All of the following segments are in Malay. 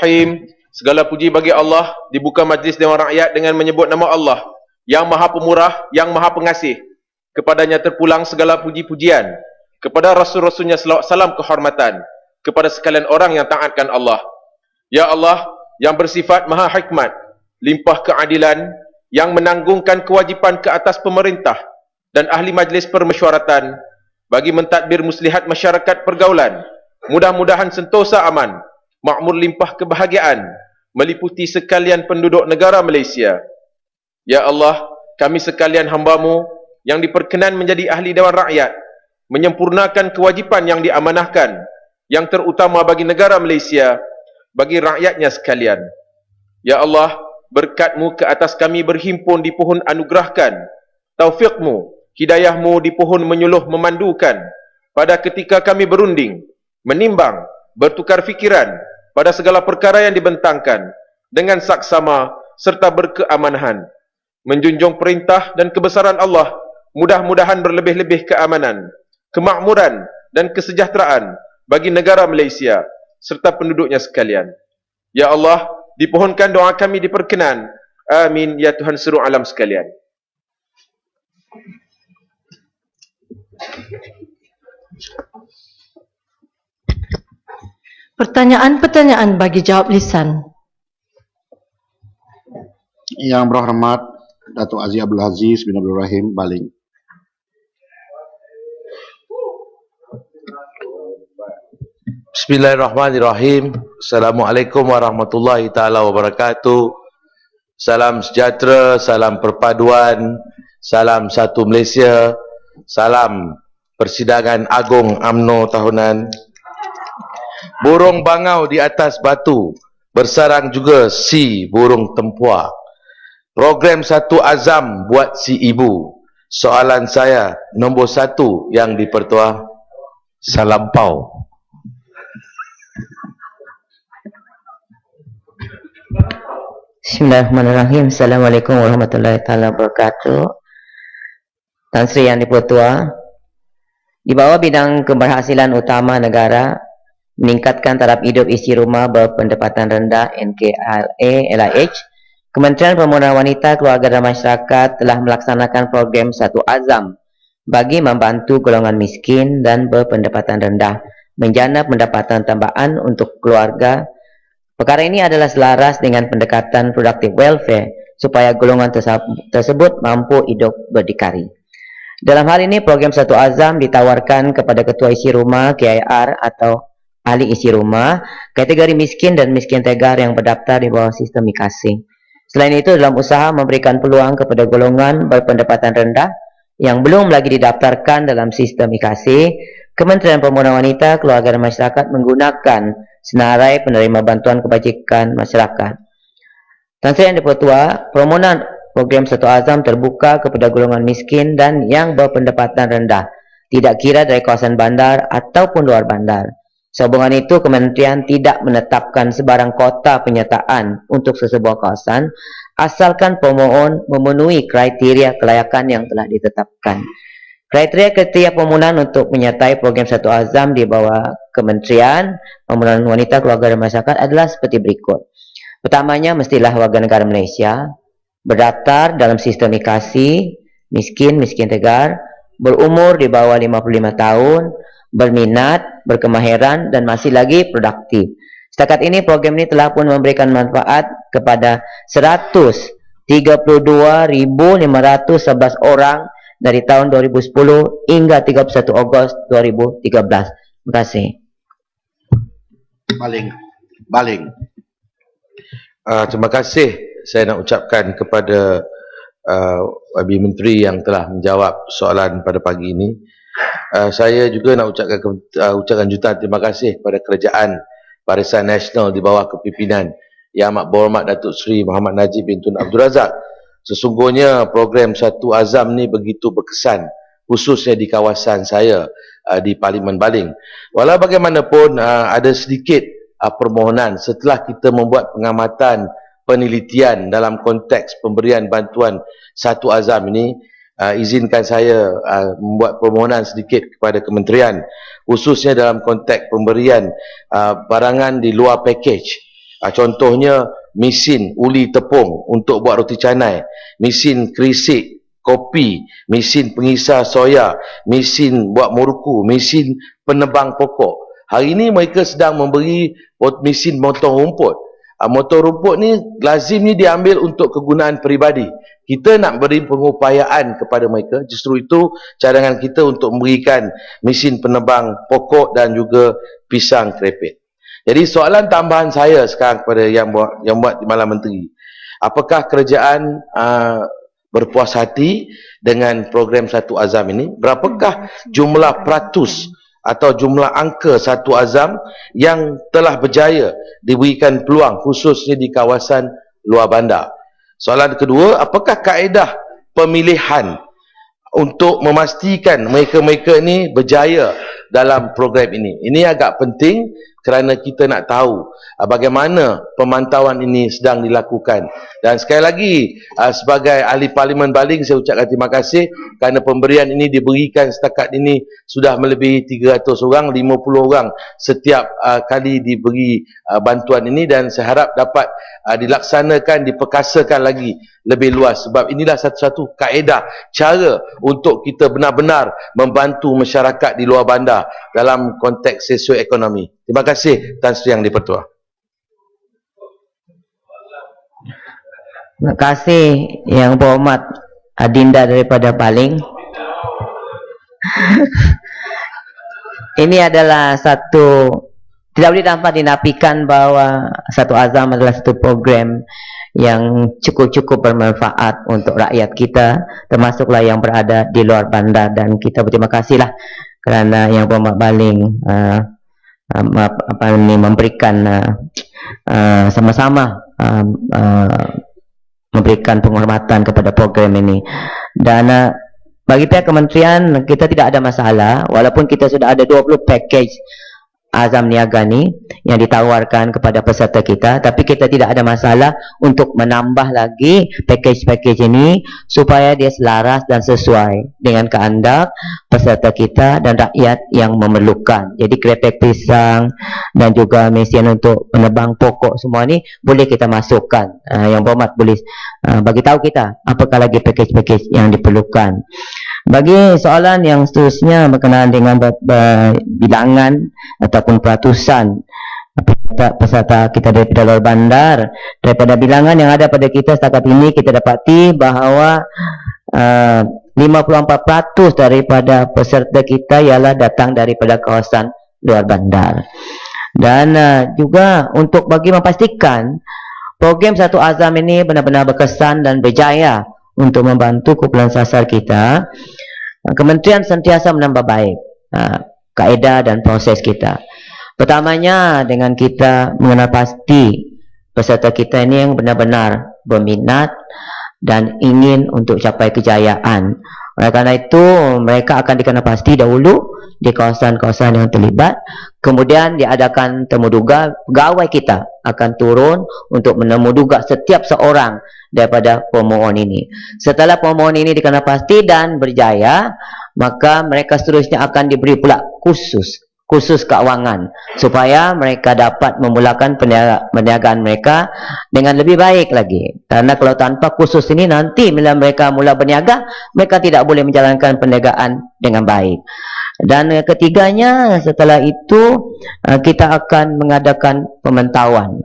Bismillahirrahmanirrahim. Segala puji bagi Allah. Dibuka majlis Dewan Rakyat dengan menyebut nama Allah yang Maha Pemurah, yang Maha Pengasih. Kepadanya terpulang segala puji-pujian. Kepada Rasul-Rasulnya selawat salam kehormatan. Kepada sekalian orang yang taatkan Allah. Ya Allah yang bersifat Maha Hikmat, limpah keadilan, yang menanggungkan kewajipan ke atas pemerintah dan ahli majlis permesyuaratan bagi mentadbir muslihat masyarakat pergaulan. Mudah-mudahan sentosa aman, makmur limpah kebahagiaan meliputi sekalian penduduk negara Malaysia. Ya Allah, kami sekalian hamba-Mu yang diperkenan menjadi ahli Dewan Rakyat, menyempurnakan kewajipan yang diamanahkan, yang terutama bagi negara Malaysia, bagi rakyatnya sekalian. Ya Allah, berkat-Mu ke atas kami berhimpun di pohon anugerahkan, taufik-Mu, hidayah-Mu di pohon menyuluh memandukan, pada ketika kami berunding, menimbang, bertukar fikiran pada segala perkara yang dibentangkan dengan saksama serta berkeamanan, menjunjung perintah dan kebesaran Allah. Mudah-mudahan berlebih-lebih keamanan, kemakmuran dan kesejahteraan bagi negara Malaysia serta penduduknya sekalian. Ya Allah, dipohonkan doa kami diperkenan. Amin ya Tuhan seluruh alam sekalian. Pertanyaan-pertanyaan bagi jawab lisan. Yang berhormat Datuk Aziz Abdul Aziz bin Abdul Rahim Baling. Bismillahirrahmanirrahim. Assalamualaikum warahmatullahi taala wabarakatuh. Salam sejahtera, salam perpaduan, salam satu Malaysia, salam Persidangan Agung UMNO tahunan. Burung bangau di atas batu, bersarang juga si burung tempua. Program satu azam buat si ibu. Soalan saya, nombor satu yang dipertua, salampau. Bismillahirrahmanirrahim. Assalamualaikum warahmatullahi wabarakatuh. Tan Sri Yang Dipertua, di bawah bidang keberhasilan utama negara meningkatkan taraf hidup isi rumah berpendapatan rendah NKLA-LIH, Kementerian Pembangunan Wanita, Keluarga dan Masyarakat telah melaksanakan program Satu Azam bagi membantu golongan miskin dan berpendapatan rendah menjana pendapatan tambahan untuk keluarga. Perkara ini adalah selaras dengan pendekatan productive welfare supaya golongan tersebut mampu hidup berdikari. Dalam hal ini, program Satu Azam ditawarkan kepada Ketua Isi Rumah KIR atau ahli isi rumah, kategori miskin dan miskin tegar yang berdaftar di bawah sistem mikasi. Selain itu, dalam usaha memberikan peluang kepada golongan berpendapatan rendah yang belum lagi didaftarkan dalam sistem mikasi, Kementerian Pembangunan Wanita, Keluarga dan Masyarakat menggunakan senarai penerima bantuan kebajikan masyarakat. Tan Sri Yang Dipertua, permohonan program Satu Azam terbuka kepada golongan miskin dan yang berpendapatan rendah, tidak kira dari kawasan bandar ataupun luar bandar. Sehubungan itu, Kementerian tidak menetapkan sebarang kota penyertaan untuk sesebuah kawasan, asalkan pemohon memenuhi kriteria kelayakan yang telah ditetapkan. Kriteria permohonan untuk menyertai program Satu Azam di bawah Kementerian Pembangunan Wanita, Keluarga dan Masyarakat adalah seperti berikut. Pertamanya, mestilah warga negara Malaysia, berdaftar dalam sistem mikasi, miskin tegar, berumur di bawah 55 tahun, berminat, berkemahiran dan masih lagi produktif. Setakat ini, program ini telah pun memberikan manfaat kepada 132.511 orang dari tahun 2010 hingga 31 Ogos 2013. Terima kasih. Baling. Terima kasih saya nak ucapkan kepada Wabi Menteri yang telah menjawab soalan pada pagi ini. Saya juga nak ucapkan jutaan terima kasih kepada Kerajaan Barisan Nasional di bawah kepimpinan Yang Amat Berhormat Datuk Seri Muhammad Najib bin Tun Abdul Razak. Sesungguhnya program Satu Azam ni begitu berkesan, khususnya di kawasan saya di Parlimen Baling. Walau bagaimanapun ada sedikit permohonan setelah kita membuat pengamatan penelitian dalam konteks pemberian bantuan Satu Azam ini. Izinkan saya membuat permohonan sedikit kepada kementerian, khususnya dalam konteks pemberian barangan di luar package. Contohnya mesin uli tepung untuk buat roti canai, mesin kerisik kopi, mesin pengisar soya, mesin buat muruku, mesin penebang pokok. Hari ini mereka sedang memberi mesin motong rumput. Motor rumput ni lazim ni diambil untuk kegunaan peribadi. Kita nak beri pengupayaan kepada mereka. Justru itu cadangan kita untuk memberikan mesin penebang pokok dan juga pisang kerepit. Jadi soalan tambahan saya sekarang kepada yang buat Timbalan Menteri. Apakah kerajaan berpuas hati dengan program Satu Azam ini? Berapakah jumlah peratus atau jumlah angka Satu Azam yang telah berjaya diberikan peluang khususnya di kawasan luar bandar? Soalan kedua, apakah kaedah pemilihan untuk memastikan mereka-mereka ini berjaya dalam program ini? Ini agak penting kerana kita nak tahu bagaimana pemantauan ini sedang dilakukan. Dan sekali lagi, sebagai ahli Parlimen Baling, saya ucapkan terima kasih kerana pemberian ini diberikan setakat ini sudah melebihi 300 orang, 50 orang setiap kali diberi bantuan ini, dan saya harap dapat dilaksanakan, diperkasakan lagi lebih luas, sebab inilah satu-satu kaedah cara untuk kita benar-benar membantu masyarakat di luar bandar dalam konteks sosioekonomi. Terima kasih Tan Sri Yang di-Pertua. Terima kasih Yang Berhormat Adinda daripada Baling. Ini adalah satu, tidak boleh dapat dinafikan bahawa Satu Azam adalah satu program yang cukup-cukup bermanfaat untuk rakyat kita, termasuklah yang berada di luar bandar, dan kita berterima kasihlah kerana Yang Berhormat Baling memberikan sama-sama memberikan penghormatan kepada program ini. Dan bagi pihak kementerian, kita tidak ada masalah walaupun kita sudah ada 20 package Azam Niaga ni yang ditawarkan kepada peserta kita, tapi kita tidak ada masalah untuk menambah lagi package-package ini supaya dia selaras dan sesuai dengan kehendak peserta kita dan rakyat yang memerlukan. Jadi kerepek pisang dan juga mesin untuk menebang pokok, semua ni boleh kita masukkan. Yang Berhormat boleh bagi tahu kita apakah lagi package-package yang diperlukan. Bagi soalan yang seterusnya berkenaan dengan bilangan ataupun peratusan peserta kita daripada luar bandar, daripada bilangan yang ada pada kita setakat ini, kita dapati bahawa 54% daripada peserta kita ialah datang daripada kawasan luar bandar. Dan juga untuk bagi memastikan program Satu Azam ini benar-benar berkesan dan berjaya untuk membantu kumpulan sasar kita, kementerian sentiasa menambah baik kaedah dan proses kita. Pertamanya dengan kita mengenal pasti peserta kita ini yang benar-benar berminat dan ingin untuk capai kejayaan. Oleh kerana itu, mereka akan dikenal pasti dahulu di kawasan-kawasan yang terlibat. Kemudian diadakan temuduga, pegawai kita akan turun untuk menemuduga setiap seorang daripada pemohon ini. Setelah pemohon ini dikenal pasti dan berjaya, maka mereka seterusnya akan diberi pula khusus keuangan supaya mereka dapat memulakan perniagaan mereka dengan lebih baik lagi. Karena kalau tanpa khusus ini, nanti bila mereka mula berniaga, mereka tidak boleh menjalankan perniagaan dengan baik. Dan ketiganya, setelah itu kita akan mengadakan pemantauan.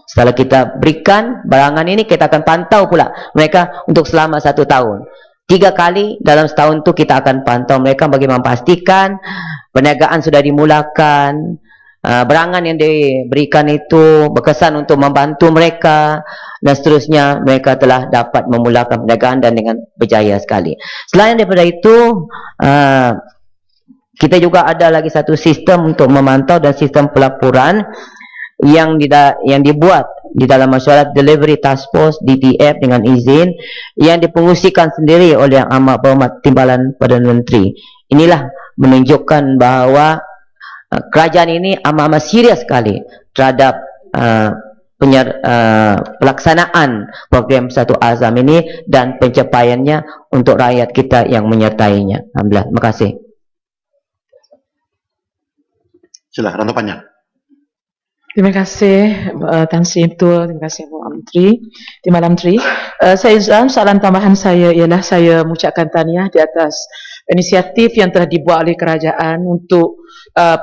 Setelah kita berikan barangan ini, kita akan pantau pula mereka untuk selama 1 tahun. 3 kali dalam setahun itu kita akan pantau mereka bagi memastikan perniagaan sudah dimulakan, barangan yang diberikan itu berkesan untuk membantu mereka, dan seterusnya mereka telah dapat memulakan perniagaan dan dengan berjaya sekali. Selain daripada itu, kita juga ada lagi satu sistem untuk memantau dan sistem pelaporan yang dibuat di dalam Mesyuarat Delivery Task Force DTF dengan izin yang dipengusikan sendiri oleh Yang Amat Berhormat Timbalan Perdana Menteri. Inilah menunjukkan bahawa kerajaan ini amat serius sekali terhadap pelaksanaan program Satu Azam ini dan pencapaiannya untuk rakyat kita yang menyertainya. Alhamdulillah. Terima kasih. Silakan tanggapannya. Terima kasih Tan Sri Ketua, terima kasih Pak Menteri, Timbalan Menteri. Saya Izan, soalan tambahan saya ialah saya mengucapkan tahniah di atas inisiatif yang telah dibuat oleh kerajaan untuk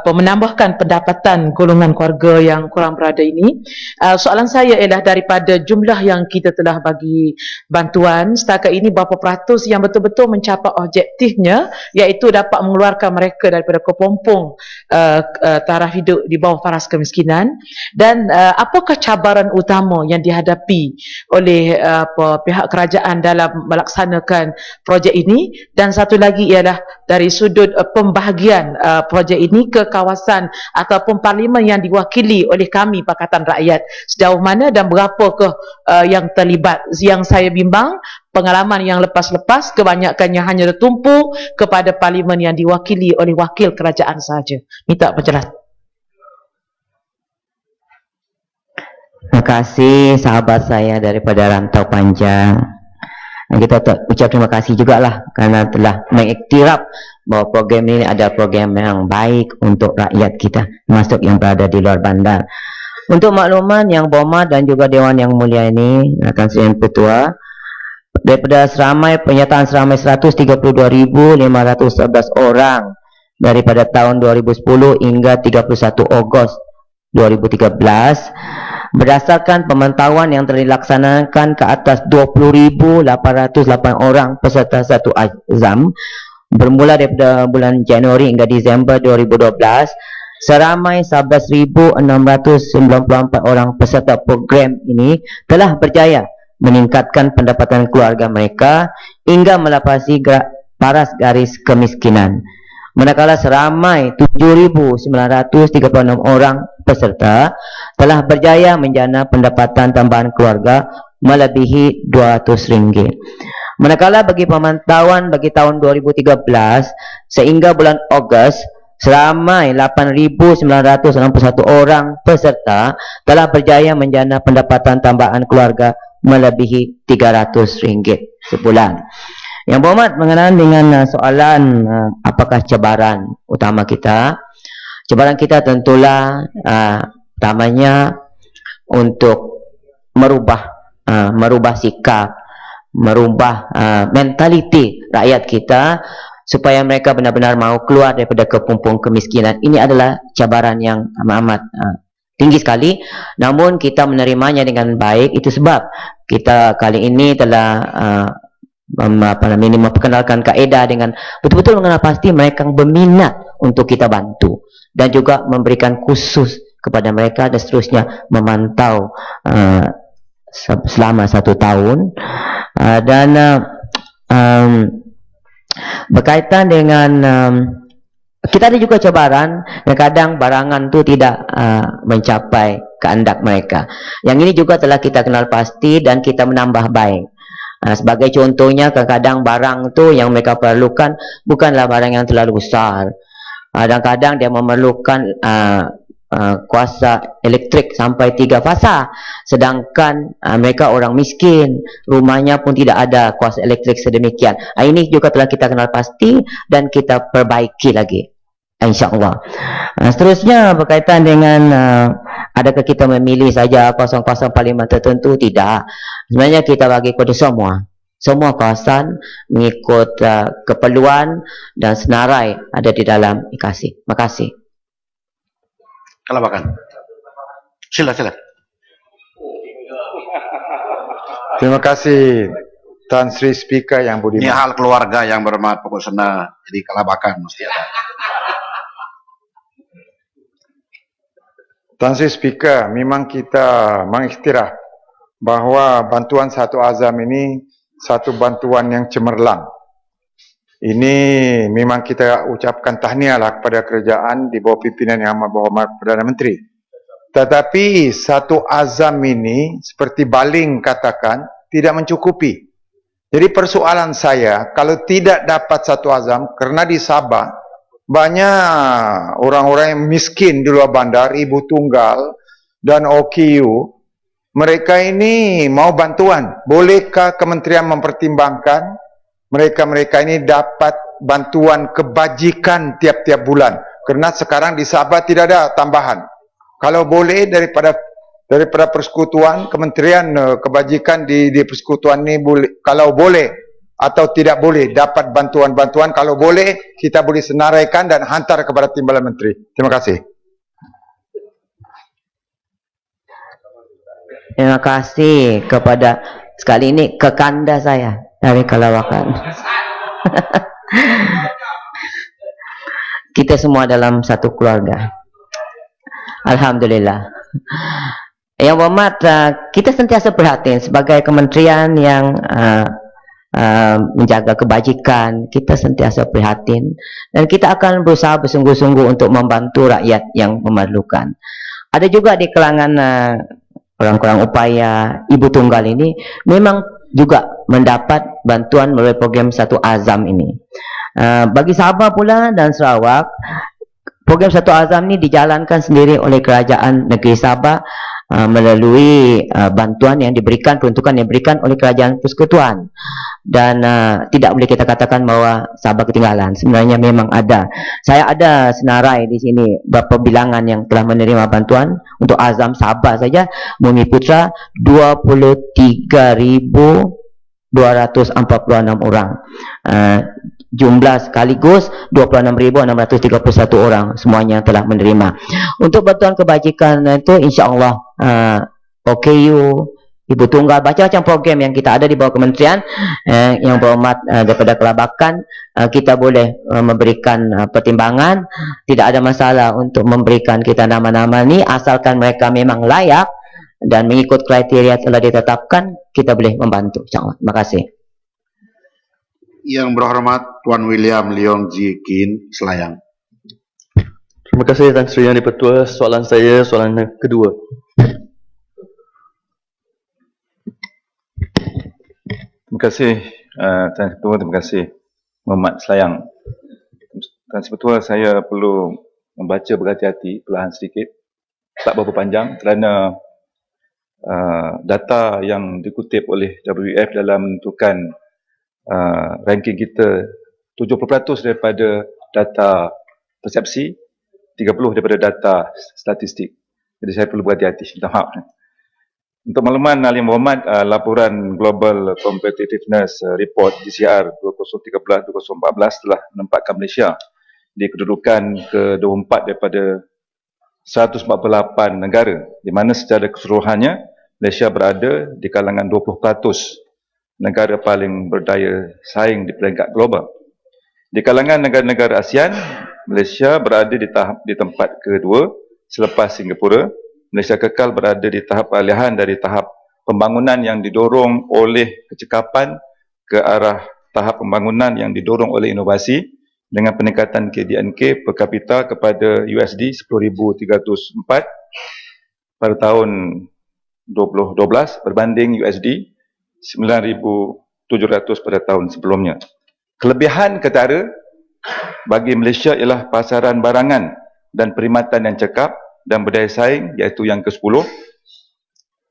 menambahkan pendapatan golongan keluarga yang kurang berada ini. Soalan saya ialah daripada jumlah yang kita telah bagi bantuan setakat ini, berapa peratus yang betul-betul mencapai objektifnya, iaitu dapat mengeluarkan mereka daripada kepompong taraf hidup di bawah faras kemiskinan, dan apakah cabaran utama yang dihadapi oleh pihak kerajaan dalam melaksanakan projek ini, dan satu lagi ialah dari sudut pembahagian projek ini ke kawasan ataupun parlimen yang diwakili oleh kami Pakatan Rakyat, sejauh mana dan berapakah yang terlibat. Yang saya bimbang, pengalaman yang lepas-lepas kebanyakannya hanya tertumpu kepada parlimen yang diwakili oleh wakil kerajaan sahaja. Minta penjelasan. Terima kasih sahabat saya daripada Rantau Panjang. Kita ucap terima kasih juga lah kerana telah mengiktiraf bahawa program ini adalah program yang baik untuk rakyat kita, termasuk yang berada di luar bandar. Untuk makluman yang berhormat dan juga Dewan yang mulia ini, Tan Sri Yang Ketua, daripada penyataan seramai 132,511 orang daripada tahun 2010 hingga 31 Ogos 2013, berdasarkan pemantauan yang telah dilaksanakan ke atas 20,808 orang peserta satu azam bermula daripada bulan Januari hingga Disember 2012, seramai 11,694 orang peserta program ini telah berjaya meningkatkan pendapatan keluarga mereka hingga melapasi paras garis kemiskinan. Manakala seramai 7,936 orang peserta telah berjaya menjana pendapatan tambahan keluarga melebihi RM200. Manakala bagi pemantauan bagi tahun 2013 sehingga bulan Ogos, seramai 8,961 orang peserta telah berjaya menjana pendapatan tambahan keluarga melebihi RM300 sebulan. Yang berhormat, mengenai dengan soalan apakah cabaran utama kita. Cabaran kita tentulah utamanya untuk merubah sikap, merubah mentaliti rakyat kita supaya mereka benar-benar mau keluar daripada kepompong kemiskinan. Ini adalah cabaran yang amat tinggi sekali, namun kita menerimanya dengan baik. Itu sebab kita kali ini telah memperkenalkan kaedah dengan betul-betul mengenal pasti mereka berminat untuk kita bantu, dan juga memberikan khusus kepada mereka dan seterusnya memantau selama 1 tahun. Dan berkaitan dengan kita ada juga cabaran, kadang barangan tu tidak mencapai kehendak mereka. Yang ini juga telah kita kenal pasti dan kita menambah baik. Sebagai contohnya, kadang-kadang barang tu yang mereka perlukan bukanlah barang yang terlalu besar. Kadang-kadang dia memerlukan kuasa elektrik sampai 3 fasa, sedangkan mereka orang miskin, rumahnya pun tidak ada kuasa elektrik sedemikian. Ini juga telah kita kenal pasti dan kita perbaiki lagi, insyaAllah. Seterusnya berkaitan dengan adakah kita memilih saja kawasan-kawasan parlimen tertentu? Tidak. Sebenarnya kita bagi kepada semua kawasan mengikut keperluan dan senarai ada di dalam IKASI. Terima kasih. Kelabakan. Sila. Terima kasih Tan Sri Speaker yang Ini budiman. hal keluarga yang bermanfaat pokok sana, jadi kelabakan mesti ada. Tan Sri Speaker, memang kita mengiktiraf bahawa bantuan satu azam ini satu bantuan yang cemerlang. Ini memang kita ucapkan tahniahlah kepada kerajaan di bawah pimpinan Yang Amat Berhormat Perdana Menteri. Tetapi satu azam ini seperti Baling katakan tidak mencukupi. Jadi persoalan saya, kalau tidak dapat satu azam, kerana di Sabah banyak orang-orang yang miskin di luar bandar, ibu tunggal dan OKU, mereka ini mau bantuan. Bolehkah kementerian mempertimbangkan mereka-mereka ini dapat bantuan kebajikan tiap-tiap bulan? Kerana sekarang di Sabah tidak ada tambahan. kalau boleh daripada persekutuan, Kementerian Kebajikan di persekutuan ini boleh, kalau boleh atau tidak boleh dapat bantuan-bantuan, kalau boleh kita boleh senaraikan dan hantar kepada Timbalan Menteri. Terima kasih. Terima kasih kepada sekali ini kekanda saya dari Kalawakan. Kita semua dalam satu keluarga. Alhamdulillah. Yang berhormat, kita sentiasa prihatin sebagai kementerian yang menjaga kebajikan. Kita sentiasa prihatin dan kita akan berusaha bersungguh-sungguh untuk membantu rakyat yang memerlukan. Ada juga di kalangan kurang-kurang upaya ibu tunggal ini memang juga mendapat bantuan melalui program Satu Azam ini. Bagi Sabah pula dan Sarawak, program Satu Azam ini dijalankan sendiri oleh Kerajaan Negeri Sabah melalui bantuan yang diberikan, peruntukan yang diberikan oleh Kerajaan Persekutuan. Dan tidak boleh kita katakan bahwa Sabah ketinggalan. Sebenarnya memang ada. Saya ada senarai di sini berapa bilangan yang telah menerima bantuan untuk Azam Sabah saja. Bumi Putra 23,246 orang. Jumlah sekaligus 26,631 orang semuanya telah menerima. Untuk bantuan kebajikan itu insya-Allah OKU, Ibu Tunggal, macam-macam program yang kita ada di bawah kementerian yang berhormat daripada Kelabakan, kita boleh memberikan pertimbangan. Tidak ada masalah untuk memberikan kita nama-nama ni asalkan mereka memang layak dan mengikut kriteria telah ditetapkan, kita boleh membantu insya-Allah. Terima kasih. Yang berhormat Tuan William Leong Ji Kin, Selayang. Terima kasih Tan Sri Yang di-Pertua. Soalan saya, soalan kedua. Terima kasih Tan Ketua, terima kasih Muhammad Selayang. Tan Ketua, saya perlu membaca berhati-hati, perlahan sedikit, tak berapa panjang, kerana data yang dikutip oleh WF dalam menentukan ranking kita 70% daripada data persepsi, 30% daripada data statistik. Jadi saya perlu berhati-hati, minta maaf. Untuk makluman Yang Berhormat, laporan Global Competitiveness Report GCR 2013-2014 telah menempatkan Malaysia di kedudukan ke-24 daripada 148 negara, di mana secara keseluruhannya Malaysia berada di kalangan 20% negara paling berdaya saing di peringkat global. Di kalangan negara-negara ASEAN, Malaysia berada di tempat kedua selepas Singapura. Malaysia kekal berada di tahap peralihan dari tahap pembangunan yang didorong oleh kecekapan ke arah tahap pembangunan yang didorong oleh inovasi dengan peningkatan KDNK per kapita kepada USD 10,304 pada tahun 2012 berbanding USD 9,700 pada tahun sebelumnya. Kelebihan ketara bagi Malaysia ialah pasaran barangan dan perkhidmatan yang cekap dan berdaya saing, iaitu yang ke-10.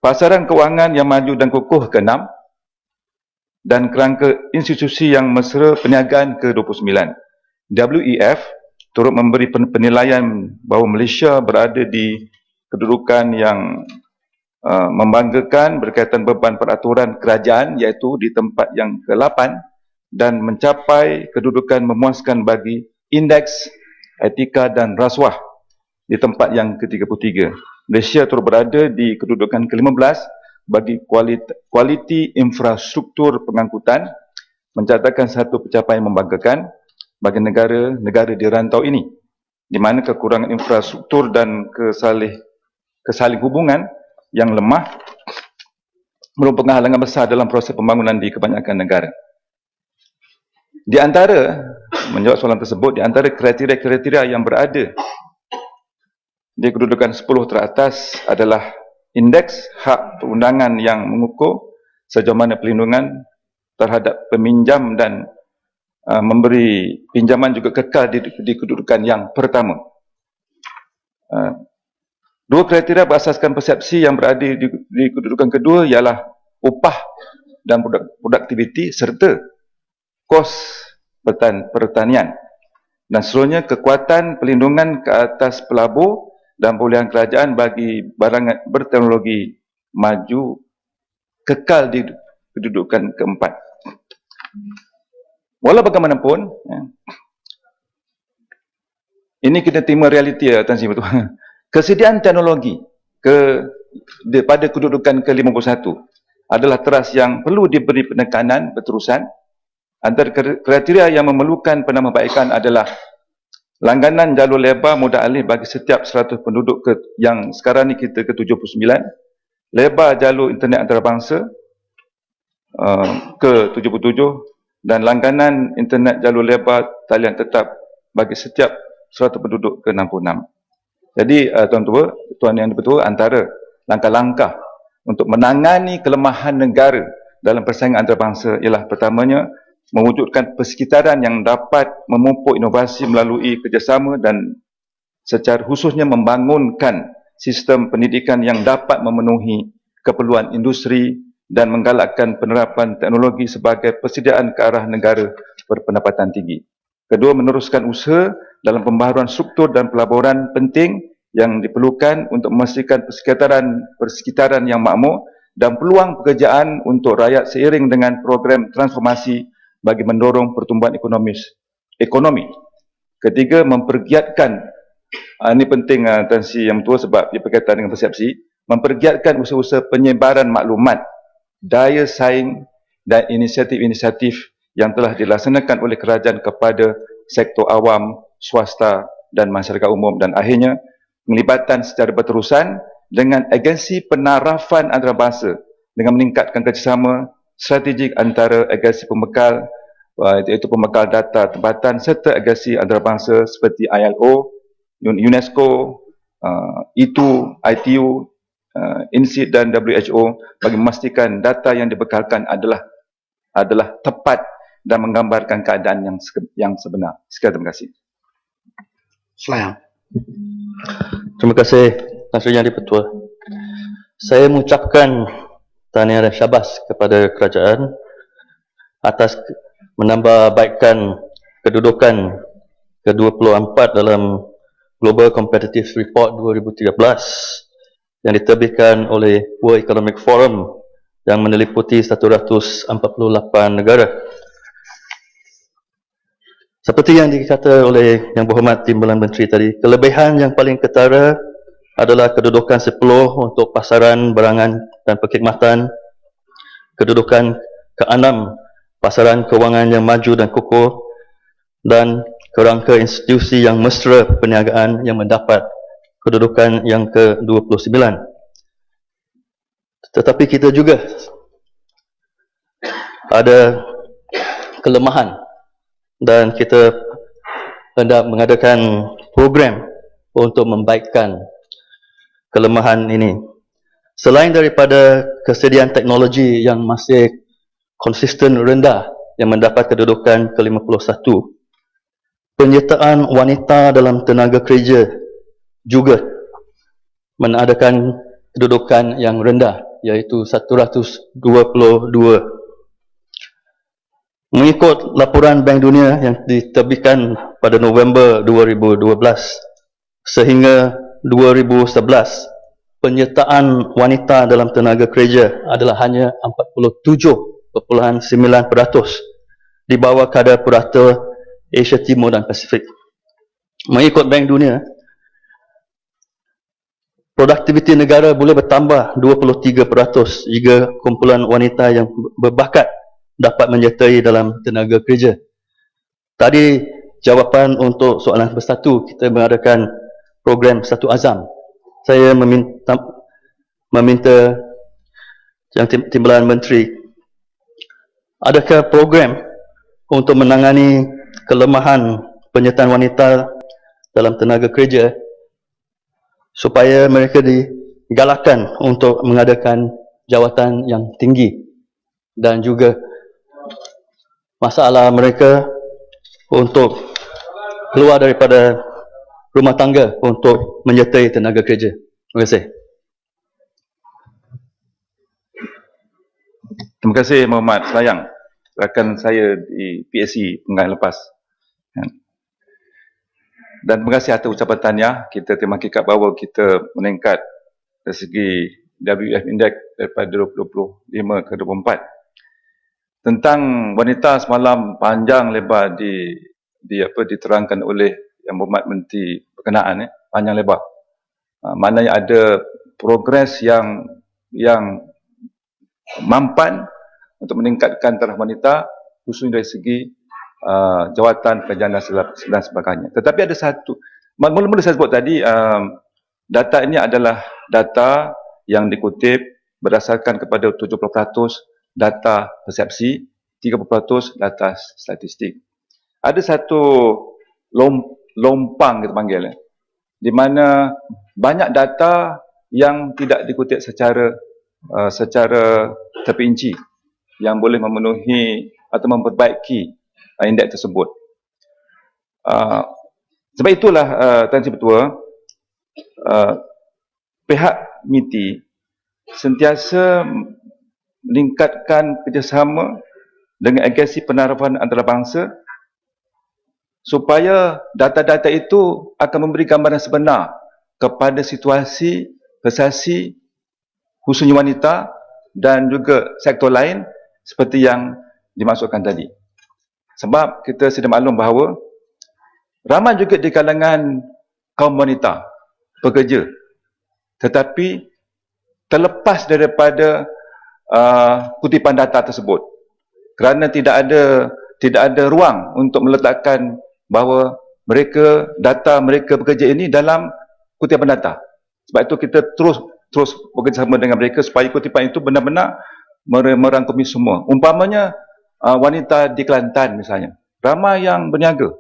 Pasaran kewangan yang maju dan kukuh ke-6 dan kerangka institusi yang mesra perniagaan ke-29. WEF turut memberi penilaian bahawa Malaysia berada di kedudukan yang membanggakan berkaitan beban peraturan kerajaan, iaitu di tempat yang ke-8 dan mencapai kedudukan memuaskan bagi indeks etika dan rasuah di tempat yang ke-33. Malaysia turut berada di kedudukan ke-15 bagi kualiti infrastruktur pengangkutan, mencatatkan satu pencapaian membanggakan bagi negara-negara di rantau ini, di mana kekurangan infrastruktur dan kesaling hubungan yang lemah merupakan halangan besar dalam proses pembangunan di kebanyakan negara. Di antara, menjawab soalan tersebut, di antara kriteria-kriteria yang berada di kedudukan 10 teratas adalah indeks hak perundangan yang mengukur sejauh mana perlindungan terhadap peminjam dan memberi pinjaman juga kekal di kedudukan yang pertama. Dua kriteria berasaskan persepsi yang berada di kedudukan kedua ialah upah dan produktiviti serta kos pertanian. Dan seluruhnya kekuatan perlindungan ke atas pelabur dan pemulihan kerajaan bagi barangan berteknologi maju kekal di kedudukan keempat. Walau bagaimanapun, ini kita terima realiti ya, Tan Sri betul. Kesediaan teknologi pada kedudukan ke-51 adalah teras yang perlu diberi penekanan berterusan. Antara kriteria yang memerlukan penambahbaikan adalah langganan jalur lebar mudah alih bagi setiap 100 penduduk yang sekarang ni kita ke-79, lebar jalur internet antarabangsa ke-77 dan langganan internet jalur lebar talian tetap bagi setiap 100 penduduk ke-66. Jadi tuan yang dipertua, antara langkah-langkah untuk menangani kelemahan negara dalam persaingan antarabangsa ialah pertamanya mewujudkan persekitaran yang dapat memupuk inovasi melalui kerjasama dan secara khususnya membangunkan sistem pendidikan yang dapat memenuhi keperluan industri dan menggalakkan penerapan teknologi sebagai persediaan ke arah negara berpendapatan tinggi. Kedua, meneruskan usaha dalam pembaharuan struktur dan pelaburan penting yang diperlukan untuk memastikan persekitaran yang makmur dan peluang pekerjaan untuk rakyat seiring dengan program transformasi bagi mendorong pertumbuhan ekonomi. Ketiga, mempergiatkan, ini penting Tan Sri yang tua sebab dia berkaitan dengan persepsi, mempergiatkan usaha-usaha penyebaran maklumat, daya saing dan inisiatif-inisiatif yang telah dilaksanakan oleh kerajaan kepada sektor awam, swasta dan masyarakat umum, dan akhirnya penglibatan secara berterusan dengan agensi penarafan antarabangsa dengan meningkatkan kerjasama strategik antara agensi pembekal iaitu pembekal data tempatan serta agensi antarabangsa seperti ILO, UNESCO, ITU, INSEAD dan WHO bagi memastikan data yang dibekalkan adalah tepat dan menggambarkan keadaan yang sebenar. Sekian, terima kasih. Selayang. Terima kasih Tan Sri Yang di-Pertua. Saya mengucapkan tahniah dan syabas kepada kerajaan atas menambahbaikkan kedudukan ke-24 dalam Global Competitive Report 2013 yang diterbitkan oleh World Economic Forum yang meliputi 148 negara. Seperti yang dikata oleh Yang Berhormat Timbalan Menteri tadi, kelebihan yang paling ketara adalah kedudukan 10 untuk pasaran barangan dan perkhidmatan, kedudukan ke-6 pasaran kewangan yang maju dan kukuh, dan kerangka institusi yang mesra perniagaan yang mendapat kedudukan yang ke-29. Tetapi kita juga ada kelemahan dan kita hendak mengadakan program untuk membaikkan kelemahan ini. Selain daripada kesediaan teknologi yang masih konsisten rendah yang mendapat kedudukan ke-51, penyertaan wanita dalam tenaga kerja juga mengadakan kedudukan yang rendah, iaitu 122. Mengikut laporan Bank Dunia yang diterbitkan pada November 2012, sehingga 2011, penyertaan wanita dalam tenaga kerja adalah hanya 47.9% di bawah kadar purata Asia Timur dan Pasifik. Mengikut Bank Dunia, produktiviti negara boleh bertambah 23% jika kumpulan wanita yang berbakat dapat menyertai dalam tenaga kerja. Tadi jawapan untuk soalan bersatu, kita mengadakan program Satu Azam. Saya meminta Yang Timbalan Menteri, adakah program untuk menangani kelemahan penyertaan wanita dalam tenaga kerja supaya mereka digalakkan untuk mengadakan jawatan yang tinggi, dan juga masalah mereka untuk keluar daripada rumah tangga untuk menyertai tenaga kerja. Terima kasih. Terima kasih Muhammad Selayang, rakan saya di PSC penggal lepas. Dan terima kasih atas ucapan tahniah. Kita terima hakikat bahawa kita meningkat dari segi WF Index daripada 2025 ke 24. Tentang wanita semalam panjang lebar diterangkan oleh Yang Berhormat Menteri berkenaan, panjang lebar. Maknanya ada progres yang mampan untuk meningkatkan taraf wanita, khususnya dari segi jawatan, kerajaan dan sebagainya. Tetapi ada satu, mula-mula saya sebut tadi, data ini adalah data yang dikutip berdasarkan kepada 70% data persepsi, 30% data statistik. Ada satu lompang kita panggil, di mana banyak data yang tidak dikutip secara terperinci yang boleh memenuhi atau memperbaiki indeks tersebut. Sebab itulah Tan Sri Ketua, pihak MITI sentiasa meningkatkan kerjasama dengan agensi penarafan antarabangsa supaya data-data itu akan memberi gambaran sebenar kepada situasi prestasi khususnya wanita dan juga sektor lain seperti yang dimaksudkan tadi. Sebab kita sudah maklum bahawa ramai juga di kalangan kaum wanita pekerja, tetapi terlepas daripada kutipan data tersebut kerana tidak ada ruang untuk meletakkan bahawa data mereka bekerja ini dalam kutipan data. Sebab itu kita terus bekerjasama dengan mereka supaya kutipan itu benar-benar merangkumi semua. Umpamanya wanita di Kelantan misalnya, ramai yang berniaga,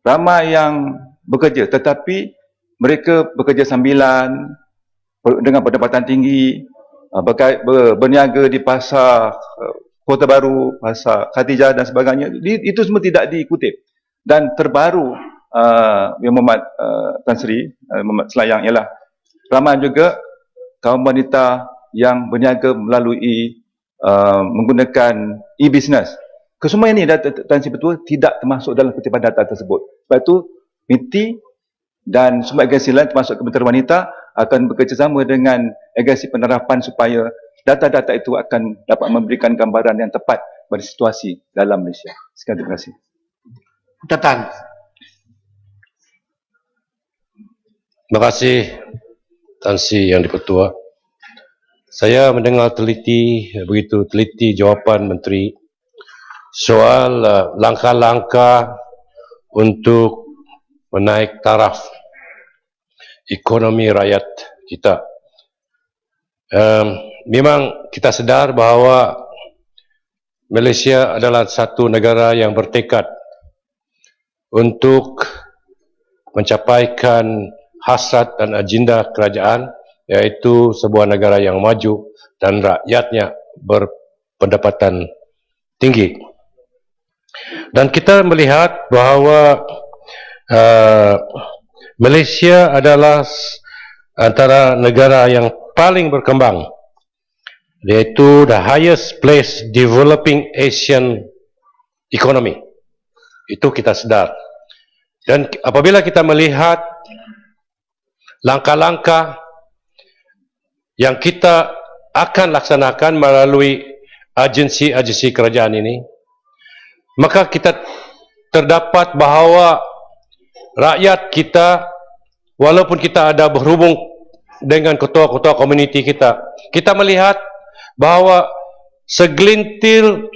ramai yang bekerja, tetapi mereka bekerja sambilan dengan pendapatan tinggi, berniaga di pasar Kota Baru, pasar Khatijah dan sebagainya. Itu semua tidak dikutip. Dan terbaru Yang Berhormat Tan Sri Muhammad Selayang ialah ramai juga kaum wanita yang berniaga melalui menggunakan e-business. Kesemua ini Tan Sri Ketua tidak termasuk dalam kutipan data tersebut. Sebab itu MITI dan semua agensi lain termasuk Kementerian Wanita akan bekerjasama dengan agensi penerapan supaya data-data itu akan dapat memberikan gambaran yang tepat pada situasi dalam Malaysia. Sekian, terima kasih. Catatan. Terima kasih Tan Sri Yang di-Pertua. Saya mendengar begitu teliti jawapan Menteri soal langkah-langkah untuk menaik taraf ekonomi rakyat kita. Memang kita sedar bahawa Malaysia adalah satu negara yang bertekad untuk mencapaikan hasrat dan agenda kerajaan, iaitu sebuah negara yang maju dan rakyatnya berpendapatan tinggi. Dan kita melihat bahawa Malaysia adalah antara negara yang paling berkembang, iaitu the highest place developing Asian economy. Itu kita sedar. Dan apabila kita melihat langkah-langkah yang kita akan laksanakan melalui agensi-agensi kerajaan ini, maka kita terdapat bahawa rakyat kita, walaupun kita ada berhubung dengan ketua-ketua komuniti kita, kita melihat bahawa segelintir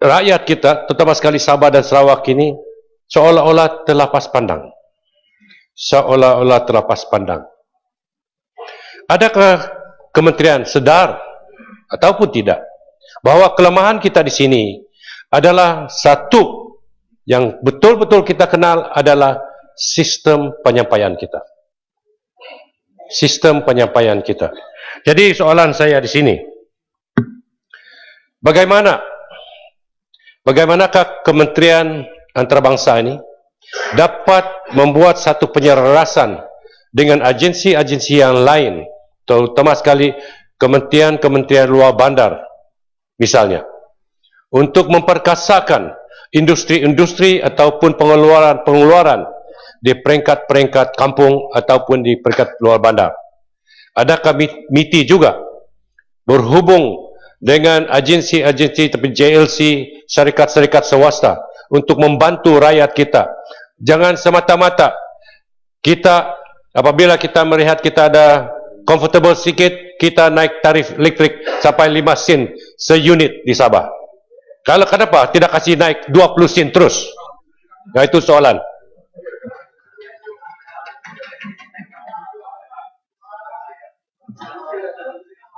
rakyat kita, terutama sekali Sabah dan Sarawak ini, seolah-olah terlepas pandang. Seolah-olah terlepas pandang. Adakah kementerian sedar ataupun tidak bahawa kelemahan kita di sini adalah satu yang betul-betul kita kenal adalah sistem penyampaian kita. Sistem penyampaian kita. Jadi soalan saya di sini, bagaimanakah Kementerian Antarabangsa ini dapat membuat satu penyelarasan dengan agensi-agensi yang lain, terutama sekali kementerian-kementerian luar bandar misalnya, untuk memperkasakan industri-industri ataupun pengeluaran-pengeluaran di peringkat-peringkat kampung ataupun di peringkat luar bandar. Adakah MITI juga berhubung dengan agensi-agensi seperti JLC, syarikat-syarikat swasta untuk membantu rakyat kita? Jangan semata-mata kita apabila kita melihat kita ada comfortable sikit, kita naik tarif elektrik sampai 5 sen seunit di Sabah. Kalau kenapa tidak kasih naik 20 sen terus? Nah, itu soalan.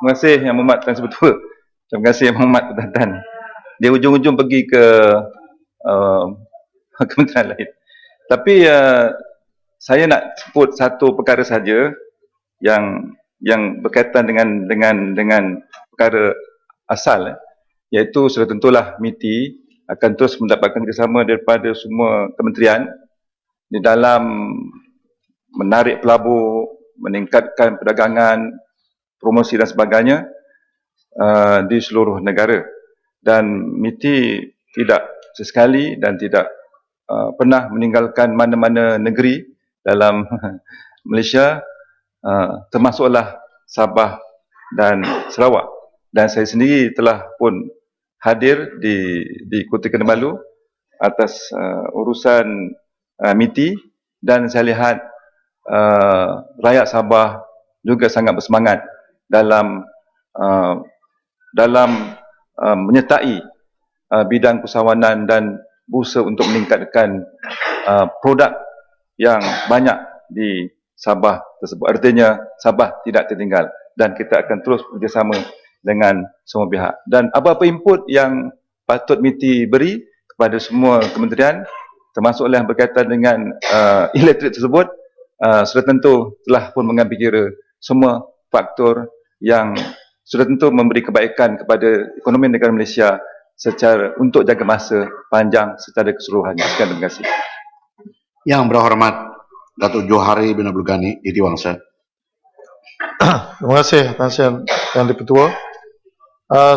Terima kasih Yang Berhormat Tuan Sebetul. Terima kasih Yang Berhormat Tuan Tan. Dia ujung-ujung pergi ke kementerian lain. Tapi saya nak sebut satu perkara saja yang berkaitan dengan perkara asal, iaitu sudah tentulah MITI akan terus mendapatkan kerjasama daripada semua kementerian di dalam menarik pelabur, meningkatkan perdagangan, promosi dan sebagainya di seluruh negara. Dan MITI tidak sesekali dan tidak pernah meninggalkan mana-mana negeri dalam Malaysia, termasuklah Sabah dan Sarawak. Dan saya sendiri telah pun hadir di Kota Kinabalu atas urusan MITI, dan saya lihat rakyat Sabah juga sangat bersemangat dalam menyertai bidang usahawanan dan berusaha untuk meningkatkan produk yang banyak di Sabah tersebut. Artinya Sabah tidak tertinggal, dan kita akan terus bekerjasama dengan semua pihak. Dan apa-apa input yang patut MITI beri kepada semua kementerian, termasuklah yang berkaitan dengan elektrik tersebut, sudah tentu telah pun mengambil kira semua faktor yang sudah tentu memberi kebaikan kepada ekonomi negara Malaysia secara untuk jangka masa panjang secara keseluruhan. Sekian, terima kasih. Yang berhormat Datuk Johari bin Abdul Ghani, Titiwangsa. Terima kasih Tan Sri Yang Dipertua.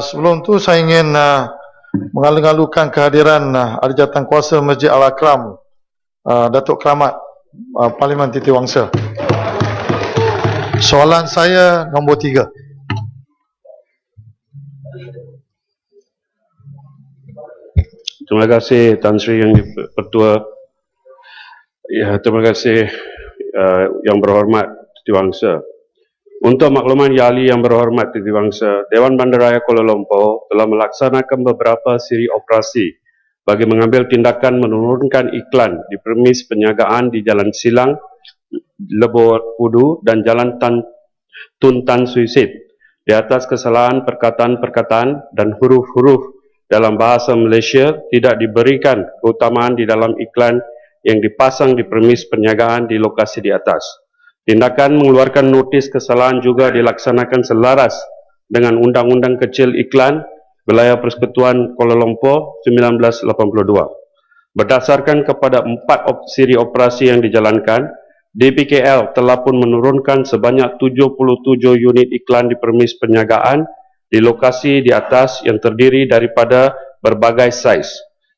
Sebelum tu saya ingin mengalu-alukan kehadiran Ahli Jawatankuasa Masjid Al-Akram, Datuk Keramat Parlimen Titiwangsa. Soalan saya nombor 3. Terima kasih Tan Sri Yang Dipertua. Ya, terima kasih Yang Berhormat Titiwangsa. Untuk makluman Yali Yang Berhormat Titiwangsa, Dewan Bandaraya Kuala Lumpur telah melaksanakan beberapa siri operasi bagi mengambil tindakan menurunkan iklan di premis penjagaan di Jalan Silang, Lebur Pudu dan Jalan Tun Tan Sri Sit di atas kesalahan perkataan-perkataan dan huruf-huruf dalam bahasa Malaysia tidak diberikan keutamaan di dalam iklan yang dipasang di premis penjagaan di lokasi di atas. Tindakan mengeluarkan notis kesalahan juga dilaksanakan selaras dengan Undang-Undang Kecil Iklan Wilayah Persekutuan Kuala Lumpur 1982. Berdasarkan kepada 4 siri operasi yang dijalankan, DPKL telah pun menurunkan sebanyak 77 unit iklan di premis penjagaan di lokasi di atas yang terdiri daripada berbagai saiz.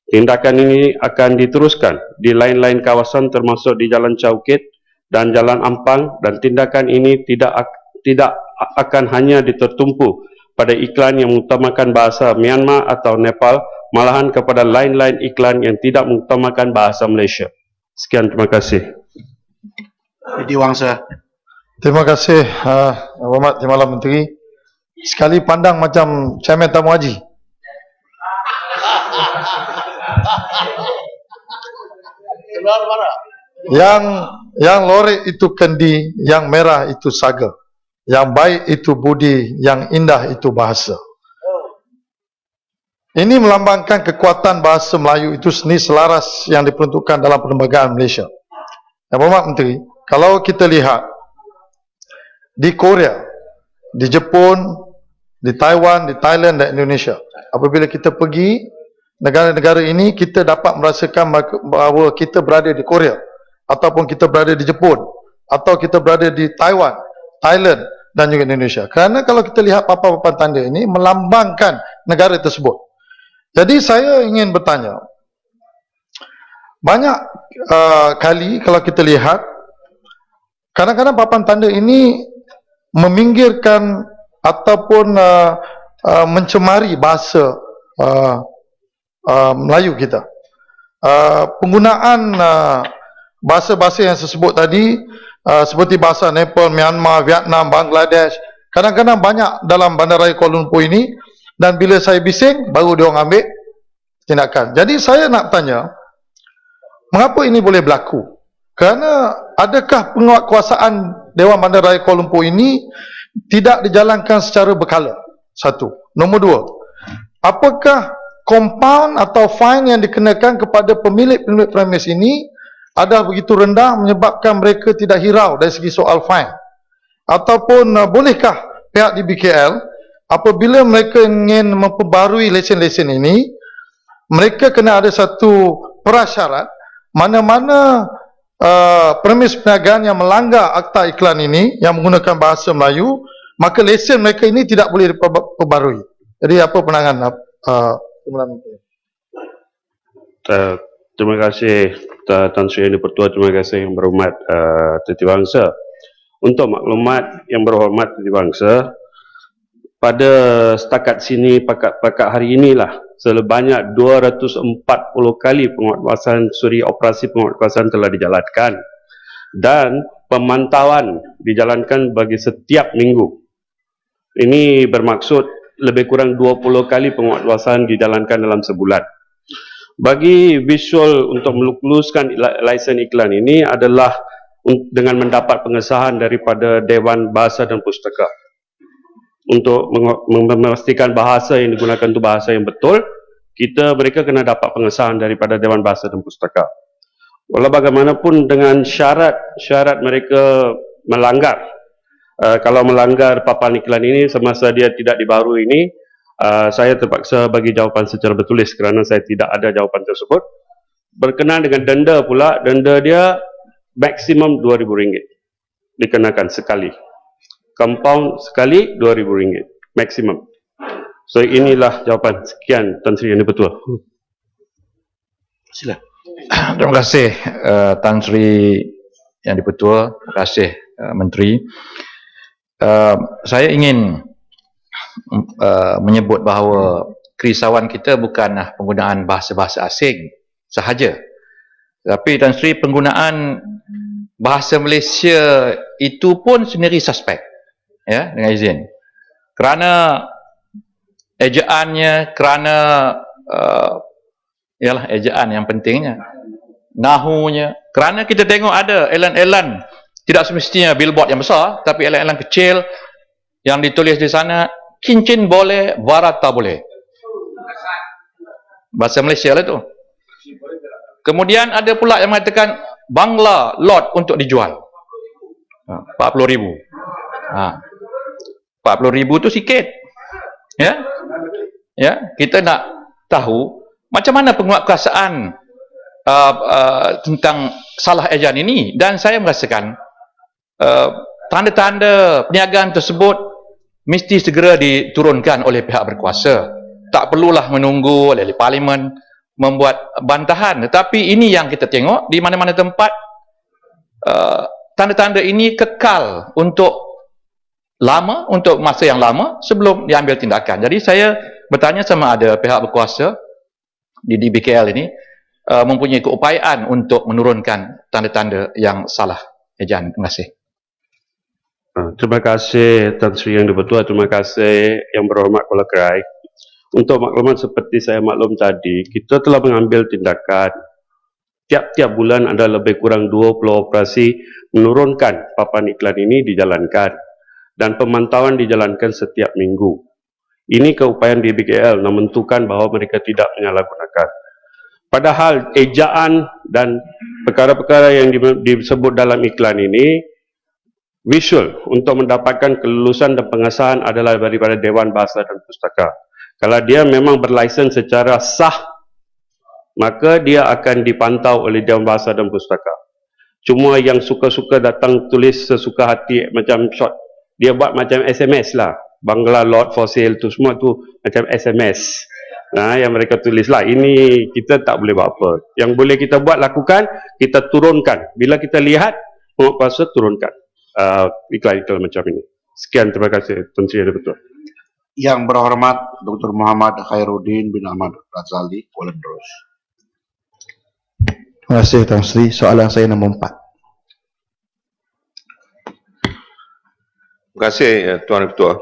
Tindakan ini akan diteruskan di lain-lain kawasan termasuk di Jalan Caukit dan Jalan Ampang, dan tindakan ini tidak akan hanya ditertumpu pada iklan yang mengutamakan bahasa Myanmar atau Nepal, malahan kepada lain-lain iklan yang tidak mengutamakan bahasa Malaysia. Sekian, terima kasih. Titiwangsa. Terima kasih Yang Berhormat Timbalan Menteri. Sekali pandang macam Chairman Tamu Haji. Yang lori itu kendi, yang merah itu saga, yang baik itu budi, yang indah itu bahasa. Ini melambangkan kekuatan bahasa Melayu itu seni selaras yang diperuntukkan dalam perlembagaan Malaysia. Yang Berhormat Menteri, kalau kita lihat di Korea, di Jepun, di Taiwan, di Thailand dan Indonesia, apabila kita pergi negara-negara ini, kita dapat merasakan bahawa kita berada di Korea, ataupun kita berada di Jepun, atau kita berada di Taiwan, Thailand dan juga Indonesia. Kerana kalau kita lihat papan-papan tanda ini melambangkan negara tersebut. Jadi saya ingin bertanya, banyak kali kalau kita lihat, kadang-kadang papan tanda ini meminggirkan ataupun mencemari bahasa Melayu kita. Penggunaan bahasa-bahasa yang saya sebut tadi, seperti bahasa Nepal, Myanmar, Vietnam, Bangladesh, kadang-kadang banyak dalam Bandaraya Kuala Lumpur ini, dan bila saya bising, baru dia orang ambil tindakan. Jadi saya nak tanya, mengapa ini boleh berlaku? Kerana adakah penguatkuasaan Dewan Bandaraya Kuala Lumpur ini tidak dijalankan secara berkala? Satu. Nombor dua, apakah kompaun atau fine yang dikenakan kepada pemilik-pemilik premis ini adalah begitu rendah menyebabkan mereka tidak hirau dari segi soal fine? Ataupun bolehkah pihak di BKL apabila mereka ingin memperbarui lesen-lesen ini, mereka kena ada satu prasyarat mana-mana premis perniagaan yang melanggar akta iklan ini yang menggunakan bahasa Melayu, maka lesen mereka ini tidak boleh diperbarui. Jadi apa pandangan terima kasih Tan Sri Yang Di-Pertua, terima kasih Yang Berhormat Titi Bangsa. Untuk maklumat Yang Berhormat Titi Bangsa, pada setakat sini, pakat hari inilah, sebanyak 240 kali penguatkuasaan suri operasi penguatkuasaan telah dijalankan dan pemantauan dijalankan bagi setiap minggu. Ini bermaksud lebih kurang 20 kali penguatkuasaan dijalankan dalam sebulan. Bagi visual untuk meluluskan lesen iklan ini adalah dengan mendapat pengesahan daripada Dewan Bahasa dan Pustaka. Untuk memastikan bahasa yang digunakan itu bahasa yang betul, mereka kena dapat pengesahan daripada Dewan Bahasa dan Pustaka. Walau bagaimanapun dengan syarat mereka melanggar, kalau melanggar papan iklan ini semasa dia tidak dibarui ini, saya terpaksa bagi jawapan secara bertulis kerana saya tidak ada jawapan tersebut. Berkenaan dengan denda pula, denda dia maksimum RM2,000 dikenakan sekali. Compound sekali RM2,000 maksimum. So inilah jawapan. Sekian Tan Sri Yang Di-Pertua. Sila. Terima kasih Tan Sri Yang Di-Pertua, terima kasih Menteri. Saya ingin menyebut bahawa kerisauan kita bukanlah penggunaan bahasa-bahasa asing sahaja, tapi Tan Sri, penggunaan bahasa Malaysia itu pun sendiri suspek, ya, dengan izin, kerana ejaannya, kerana ialah ejaan yang pentingnya, nahunya, kerana kita tengok ada elan-elan, tidak semestinya billboard yang besar, tapi elan-elan kecil yang ditulis di sana, cincin boleh, barat tak boleh, bahasa Malaysia lah tu. Kemudian ada pula yang mengatakan bangla lot untuk dijual, 40,000. 40,000 tu sikit, ya. Ya, kita nak tahu macam mana penguatkuasaan tentang salah ejaan ini, dan saya merasakan tanda-tanda perniagaan tersebut mesti segera diturunkan oleh pihak berkuasa. Tak perlulah menunggu oleh Parlimen membuat bantahan. Tetapi ini yang kita tengok di mana-mana tempat, tanda-tanda ini kekal untuk lama, untuk masa yang lama sebelum diambil tindakan. Jadi saya bertanya sama ada pihak berkuasa di BKL ini mempunyai keupayaan untuk menurunkan tanda-tanda yang salah ejaan. Terima kasih. Terima kasih Tan Sri Yang Di-Pertua, terima kasih Yang Berhormat Kuala Krai. Untuk maklumat seperti saya maklum tadi, kita telah mengambil tindakan. Tiap-tiap bulan ada lebih kurang 20 operasi menurunkan papan iklan ini dijalankan. Dan pemantauan dijalankan setiap minggu. Ini keupayaan BBKL nak menentukan bahawa mereka tidak menyalahgunakan. Padahal ejaan dan perkara-perkara yang disebut dalam iklan ini, visual untuk mendapatkan kelulusan dan pengesahan adalah daripada Dewan Bahasa dan Pustaka. Kalau dia memang berlaisan secara sah, maka dia akan dipantau oleh Dewan Bahasa dan Pustaka. Cuma yang suka-suka datang tulis sesuka hati macam short, dia buat macam SMS lah. Bangla lot for sale tu semua tu macam SMS. Yang mereka tulislah. Ini kita tak boleh buat apa. Yang boleh kita buat, lakukan, kita turunkan. Bila kita lihat penguatkuasa, turunkan iklan-iklan macam ini. Sekian, terima kasih Tuan Sri Yang Dipertua. Yang berhormat Dr. Muhammad Khairuddin bin Ahmad Razali, Kuala Terus. Terima kasih Tuan Sri. Soalan saya nombor 4. Terima kasih Tuan Ketua.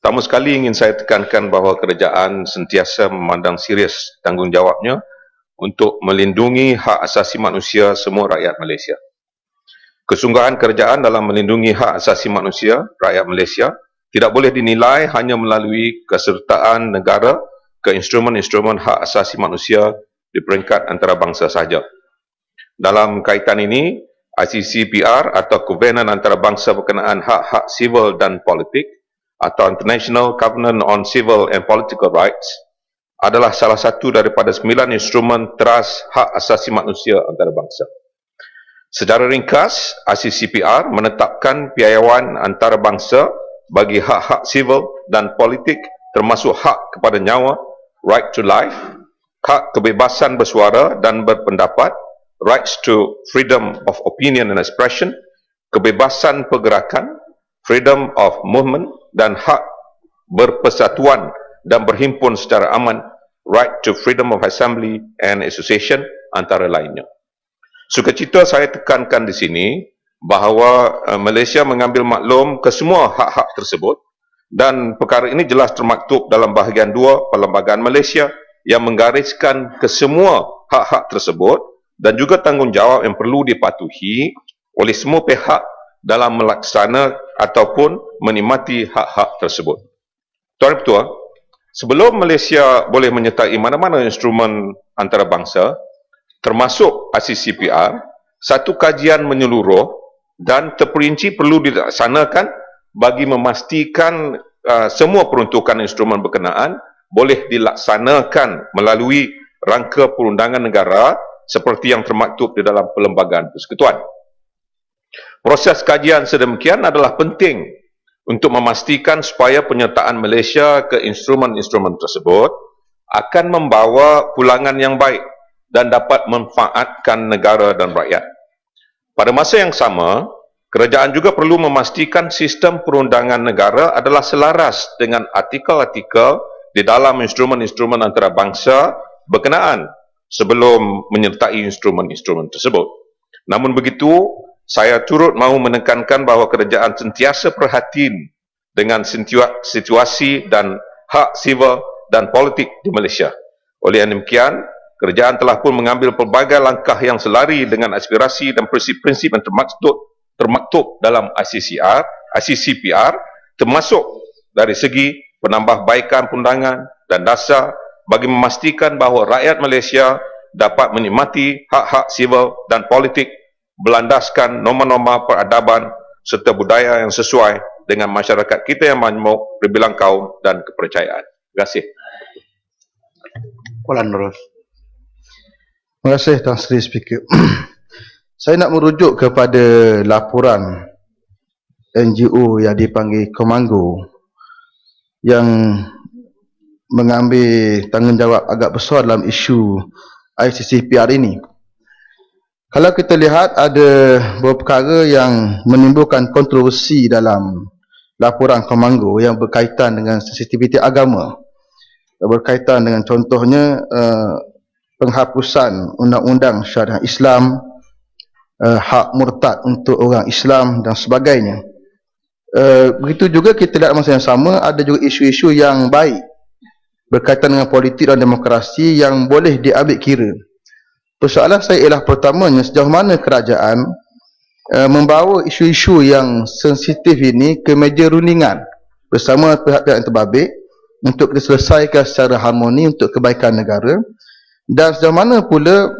Pertama sekali ingin saya tekankan bahawa kerajaan sentiasa memandang serius tanggungjawabnya untuk melindungi hak asasi manusia semua rakyat Malaysia. Kesungguhan kerajaan dalam melindungi hak asasi manusia rakyat Malaysia tidak boleh dinilai hanya melalui kesertaan negara ke instrumen-instrumen hak asasi manusia di peringkat antarabangsa sahaja. Dalam kaitan ini, ICCPR atau Kovenan Antarabangsa berkenaan hak-hak sivil dan politik atau International Covenant on Civil and Political Rights adalah salah satu daripada 9 instrumen teras hak asasi manusia antarabangsa. Secara ringkas, ICCPR menetapkan piawaian antarabangsa bagi hak-hak sivil dan politik termasuk hak kepada nyawa, right to life, hak kebebasan bersuara dan berpendapat, rights to freedom of opinion and expression, kebebasan pergerakan, freedom of movement dan hak berpersatuan dan berhimpun secara aman, right to freedom of assembly and association antara lainnya. Sukacita saya tekankan di sini bahawa Malaysia mengambil maklum kesemua hak-hak tersebut dan perkara ini jelas termaktub dalam bahagian 2 Perlembagaan Malaysia yang menggariskan kesemua hak-hak tersebut dan juga tanggungjawab yang perlu dipatuhi oleh semua pihak dalam melaksana ataupun menikmati hak-hak tersebut. Tuan Ketua, sebelum Malaysia boleh menyertai mana-mana instrumen antarabangsa, termasuk ICCPR, satu kajian menyeluruh dan terperinci perlu dilaksanakan bagi memastikan semua peruntukan instrumen berkenaan boleh dilaksanakan melalui rangka perundangan negara seperti yang termaktub di dalam Perlembagaan Persekutuan. Proses kajian sedemikian adalah penting untuk memastikan supaya penyertaan Malaysia ke instrumen-instrumen tersebut akan membawa pulangan yang baik dan dapat memanfaatkan negara dan rakyat. Pada masa yang sama, kerajaan juga perlu memastikan sistem perundangan negara adalah selaras dengan artikel-artikel di dalam instrumen-instrumen antarabangsa berkenaan sebelum menyertai instrumen-instrumen tersebut. Namun begitu, saya turut mahu menekankan bahawa kerajaan sentiasa perhatian dengan situasi dan hak sivil dan politik di Malaysia. Oleh demikian, kerajaan telah pun mengambil pelbagai langkah yang selari dengan aspirasi dan prinsip-prinsip yang termaktub dalam ICCPR, termasuk dari segi penambahbaikan perundangan dan dasar bagi memastikan bahawa rakyat Malaysia dapat menikmati hak-hak sivil dan politik berlandaskan norma-norma peradaban serta budaya yang sesuai dengan masyarakat kita yang majmuk, berbilang kaum dan kepercayaan. Terima kasih. Kuala Terus. Terima kasih Tuan Sri Speaker. Saya nak merujuk kepada laporan NGO yang dipanggil Komango yang mengambil tanggungjawab agak besar dalam isu ICCPR ini. Kalau kita lihat ada beberapa perkara yang menimbulkan kontroversi dalam laporan Komango yang berkaitan dengan sensitiviti agama, berkaitan dengan contohnya penghapusan undang-undang syariah Islam, hak murtad untuk orang Islam dan sebagainya. Begitu juga kita lihat masa yang sama ada juga isu-isu yang baik berkaitan dengan politik dan demokrasi yang boleh diambil kira. Persoalan saya ialah pertamanya, sejauh mana kerajaan membawa isu-isu yang sensitif ini ke meja rundingan bersama pihak-pihak yang terbabit untuk kita selesaikan secara harmoni untuk kebaikan negara, dan sejauh mana pula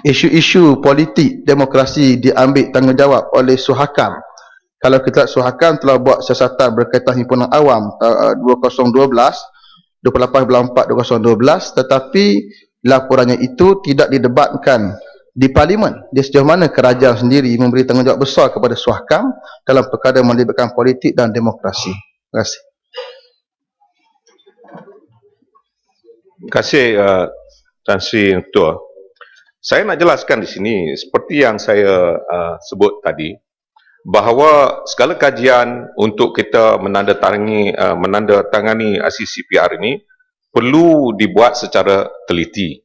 isu-isu politik demokrasi diambil tanggungjawab oleh Suhakam. Kalau kita lihat Suhakam telah buat siasatan berkaitan himpunan awam 2012, 28/4/2012, tetapi laporannya itu tidak didebatkan di Parlimen. Di sejauh mana kerajaan sendiri memberi tanggungjawab besar kepada Suhakam dalam perkara melibatkan politik dan demokrasi. Terima kasih. Terima kasih Tan Sri Ketua. Saya nak jelaskan di sini seperti yang saya sebut tadi bahawa segala kajian untuk kita menandatangani ICCPR ini perlu dibuat secara teliti.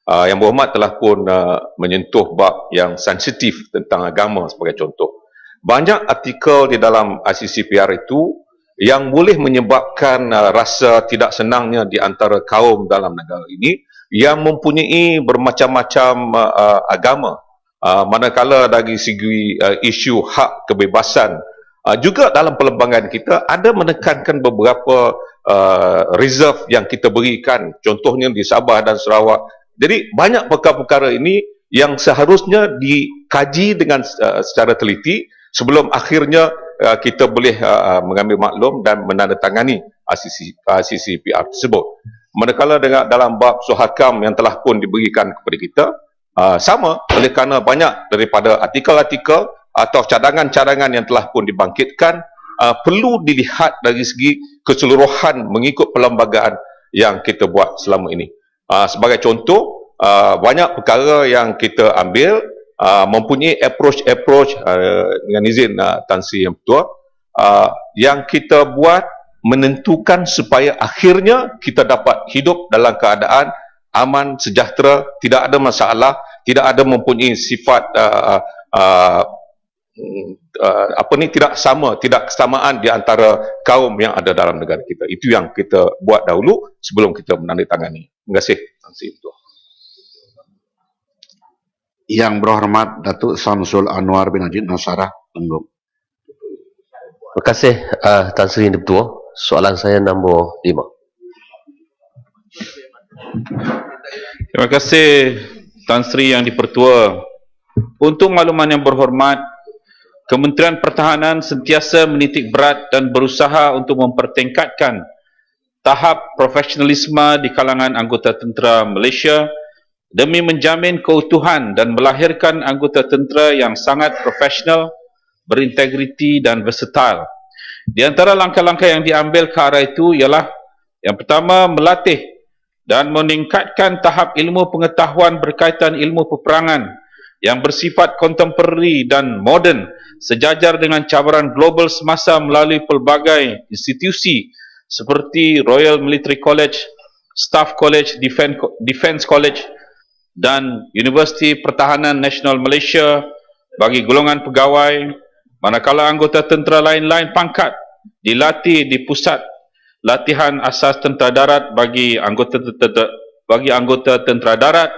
Yang Berhormat telah pun menyentuh bab yang sensitif tentang agama sebagai contoh. Banyak artikel di dalam ICCPR itu yang boleh menyebabkan rasa tidak senangnya di antara kaum dalam negara ini yang mempunyai bermacam-macam agama. Manakala dari segi isu hak kebebasan, juga dalam perlembagaan kita ada menekankan beberapa reserve yang kita berikan, contohnya di Sabah dan Sarawak. Jadi banyak perkara-perkara ini yang seharusnya dikaji dengan secara teliti sebelum akhirnya kita boleh mengambil maklum dan menandatangani ICCPR tersebut. Manakala dalam bab suhakam yang telah pun diberikan kepada kita, sama oleh kerana banyak daripada artikel-artikel atau cadangan-cadangan yang telah pun dibangkitkan, perlu dilihat dari segi keseluruhan mengikut perlembagaan yang kita buat selama ini. Sebagai contoh, banyak perkara yang kita ambil mempunyai approach dengan izin Tan Sri Yang Ketua, yang kita buat menentukan supaya akhirnya kita dapat hidup dalam keadaan aman, sejahtera, tidak ada masalah, tidak ada mempunyai sifat tidak kesamaan di antara kaum yang ada dalam negara kita. Itu yang kita buat dahulu sebelum kita menandatangani. Terima kasih. Yang Berhormat Datuk Samsul Anwar bin Ajit Nasara, Tenggom. Terima kasih Tan Sri Yang Ketua. Soalan saya nombor 5. Terima kasih Tan Sri Yang Dipertua. Untuk makluman yang berhormat, Kementerian Pertahanan sentiasa menitik berat dan berusaha untuk mempertingkatkan tahap profesionalisme di kalangan anggota tentera Malaysia demi menjamin keutuhan dan melahirkan anggota tentera yang sangat profesional, berintegriti dan versatile. Di antara langkah-langkah yang diambil ke arah itu ialah yang pertama, melatih dan meningkatkan tahap ilmu pengetahuan berkaitan ilmu peperangan yang bersifat kontemporari dan moden sejajar dengan cabaran global semasa melalui pelbagai institusi seperti Royal Military College, Staff College, Defence College dan Universiti Pertahanan Nasional Malaysia bagi golongan pegawai, manakala anggota tentera lain-lain pangkat dilatih di pusat latihan asas tentera darat bagi anggota tentera darat.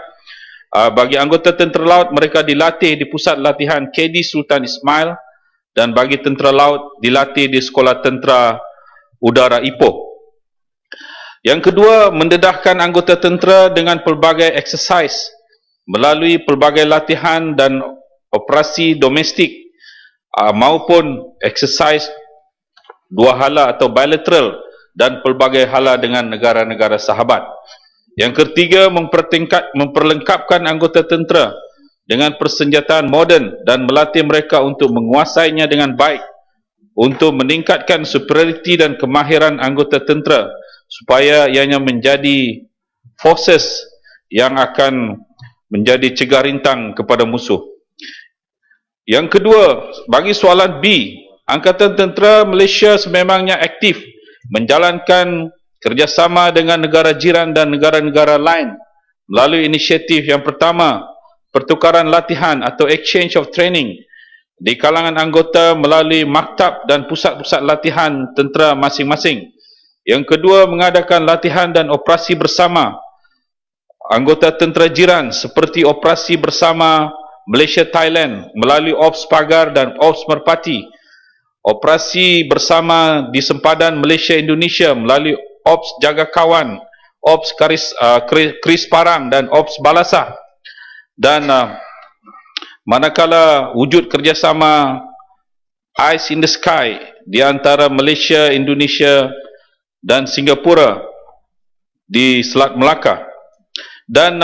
Bagi anggota tentera laut, mereka dilatih di pusat latihan KD Sultan Ismail, dan bagi tentera laut dilatih di Sekolah Tentera Udara Ipoh. Yang kedua, mendedahkan anggota tentera dengan pelbagai eksersis melalui pelbagai latihan dan operasi domestik maupun eksersis dua hala atau bilateral dan pelbagai hala dengan negara-negara sahabat. Yang ketiga, memperlengkapkan anggota tentera dengan persenjataan moden dan melatih mereka untuk menguasainya dengan baik untuk meningkatkan superioriti dan kemahiran anggota tentera supaya ianya menjadi forces yang akan menjadi cegar rintang kepada musuh. Yang kedua, bagi soalan B, Angkatan Tentera Malaysia sememangnya aktif menjalankan kerjasama dengan negara jiran dan negara-negara lain melalui inisiatif yang pertama, pertukaran latihan atau exchange of training di kalangan anggota melalui maktab dan pusat-pusat latihan tentera masing-masing. Yang kedua, mengadakan latihan dan operasi bersama anggota tentera jiran seperti operasi bersama Malaysia-Thailand melalui Ops Pagar dan Ops Merpati, operasi bersama di sempadan Malaysia-Indonesia melalui Ops Jaga Kawan, Ops Kris Parang dan Ops Balasah. Dan manakala wujud kerjasama Eyes in the Sky di antara Malaysia, Indonesia dan Singapura di Selat Melaka. Dan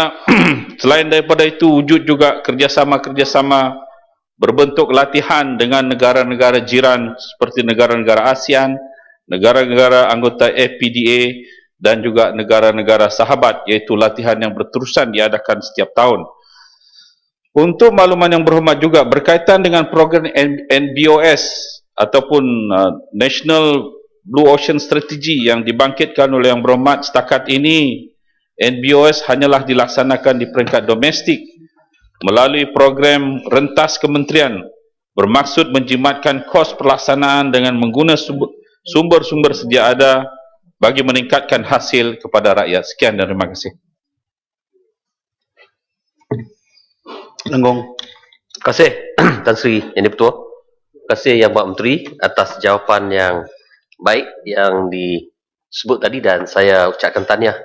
selain daripada itu, wujud juga kerjasama-kerjasama berbentuk latihan dengan negara-negara jiran seperti negara-negara ASEAN, negara-negara anggota FPDA dan juga negara-negara sahabat, iaitu latihan yang berterusan diadakan setiap tahun. Untuk makluman yang berhormat juga berkaitan dengan program NBOS ataupun National Blue Ocean Strategy yang dibangkitkan oleh yang berhormat, setakat ini NBOS hanyalah dilaksanakan di peringkat domestik melalui program rentas kementerian bermaksud menjimatkan kos pelaksanaan dengan menggunakan sumber-sumber sedia ada bagi meningkatkan hasil kepada rakyat. Sekian dan terima kasih. Lenggong. Terima kasih Tan Sri Yang di-Pertua. Terima kasih Yang Pak Menteri atas jawapan yang baik yang disebut tadi, dan saya ucapkan tahniah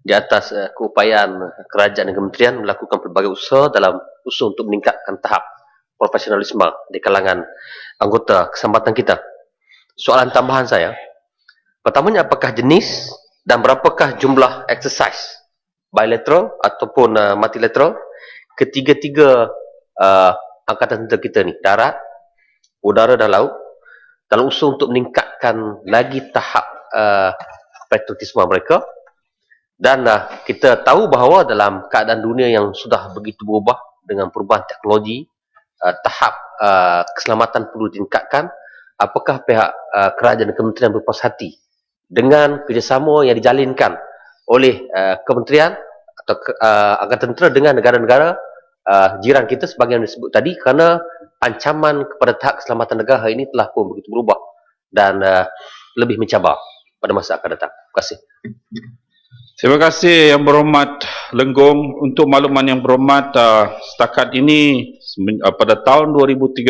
di atas keupayaan kerajaan dan kementerian melakukan pelbagai usaha dalam usaha untuk meningkatkan tahap profesionalisme di kalangan anggota kesempatan kita. Soalan tambahan saya, pertamanya, apakah jenis dan berapakah jumlah exercise bilateral ataupun multilateral ketiga-tiga angkatan tentera kita ni, darat, udara dan laut, dalam usaha untuk meningkatkan lagi tahap patriotisme mereka. Dan kita tahu bahawa dalam keadaan dunia yang sudah begitu berubah dengan perubahan teknologi, tahap keselamatan perlu ditingkatkan. Apakah pihak kerajaan dan kementerian berpuas hati dengan kerjasama yang dijalinkan oleh kementerian atau angkatan tentera dengan negara-negara jiran kita sebagaimana disebut tadi, kerana ancaman kepada tahap keselamatan negara ini telah pun begitu berubah dan lebih mencabar pada masa akan datang. Terima kasih. Terima kasih Yang Berhormat Lenggong. Untuk makluman Yang Berhormat, setakat ini pada tahun 2013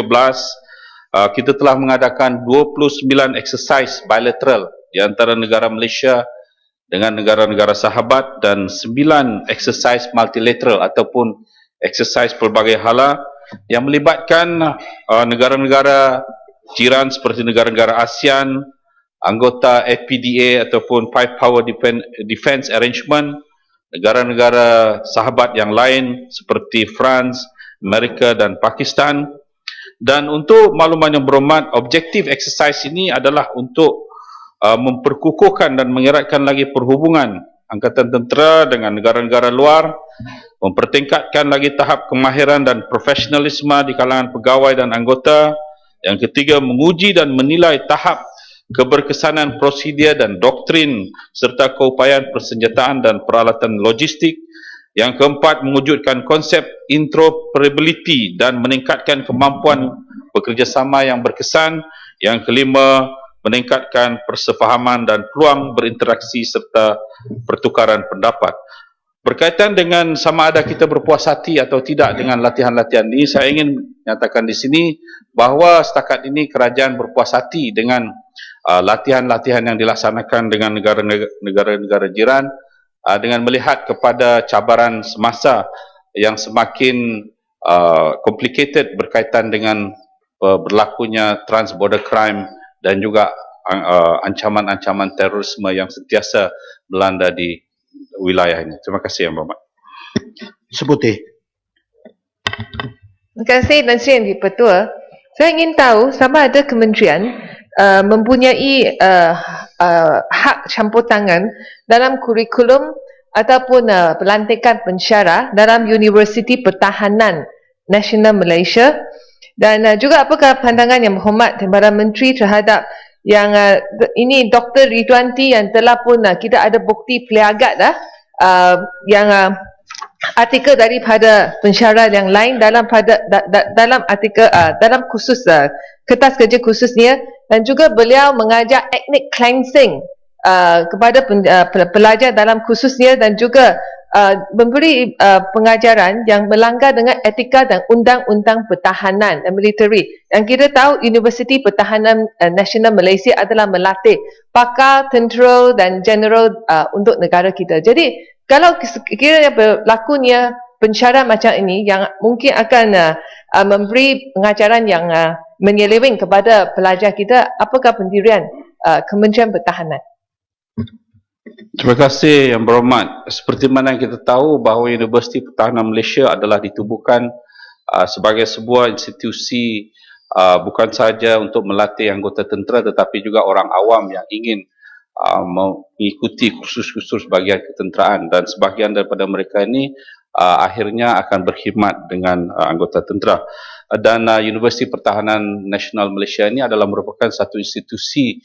kita telah mengadakan 29 exercise bilateral di antara negara Malaysia dengan negara-negara sahabat dan 9 exercise multilateral ataupun exercise pelbagai hala yang melibatkan negara-negara jiran seperti negara-negara ASEAN, anggota FPDA ataupun Five Power Defence Arrangement, negara-negara sahabat yang lain seperti France, Amerika dan Pakistan. Dan untuk makluman Yang Berhormat, objektif exercise ini adalah untuk memperkukuhkan dan mengeratkan lagi perhubungan angkatan tentera dengan negara-negara luar, mempertingkatkan lagi tahap kemahiran dan profesionalisme di kalangan pegawai dan anggota. Yang ketiga, menguji dan menilai tahap keberkesanan prosedur dan doktrin serta keupayaan persenjataan dan peralatan logistik. Yang keempat, mewujudkan konsep interoperability dan meningkatkan kemampuan bekerjasama yang berkesan. Yang kelima, meningkatkan persefahaman dan peluang berinteraksi serta pertukaran pendapat. Berkaitan dengan sama ada kita berpuas hati atau tidak dengan latihan-latihan ini, saya ingin nyatakan di sini bahawa setakat ini kerajaan berpuas hati dengan latihan-latihan yang dilaksanakan dengan negara-negara jiran, dengan melihat kepada cabaran semasa yang semakin complicated berkaitan dengan berlakunya transborder crime dan juga ancaman-ancaman terorisme yang sentiasa melanda di wilayah ini. Terima kasih Yang Berhormat. Sebuti. Terima kasih Tan Sri Yang di-Pertua. Saya ingin tahu sama ada kementerian mempunyai hak campur tangan dalam kurikulum ataupun pelantikan pensyarah dalam Universiti Pertahanan Nasional Malaysia, dan juga apakah pandangan Yang Berhormat Timbalan Menteri terhadap yang ini Dr. Ridwanti yang telah pun kita ada bukti peliagat yang artikel daripada pensyarah yang lain dalam dalam artikel dalam khusus kertas kerja khususnya, dan juga beliau mengajar ethnic cleansing kepada pelajar dalam khususnya, dan juga memberi pengajaran yang melanggar dengan etika dan undang-undang pertahanan dan militeri. Yang kita tahu Universiti Pertahanan Nasional Malaysia adalah melatih pakar tentera dan general untuk negara kita. Jadi kalau kiranya berlakunya pensyarah macam ini yang mungkin akan memberi pengajaran yang menyeleweng kepada pelajar kita, apakah pendirian Kementerian Pertahanan? Terima kasih Yang Berhormat. Seperti mana kita tahu bahawa Universiti Pertahanan Malaysia adalah ditubuhkan sebagai sebuah institusi bukan sahaja untuk melatih anggota tentera tetapi juga orang awam yang ingin mengikuti kursus-kursus bahagian ketenteraan, dan sebahagian daripada mereka ini akhirnya akan berkhidmat dengan anggota tentera. Dan Universiti Pertahanan Nasional Malaysia ini adalah merupakan satu institusi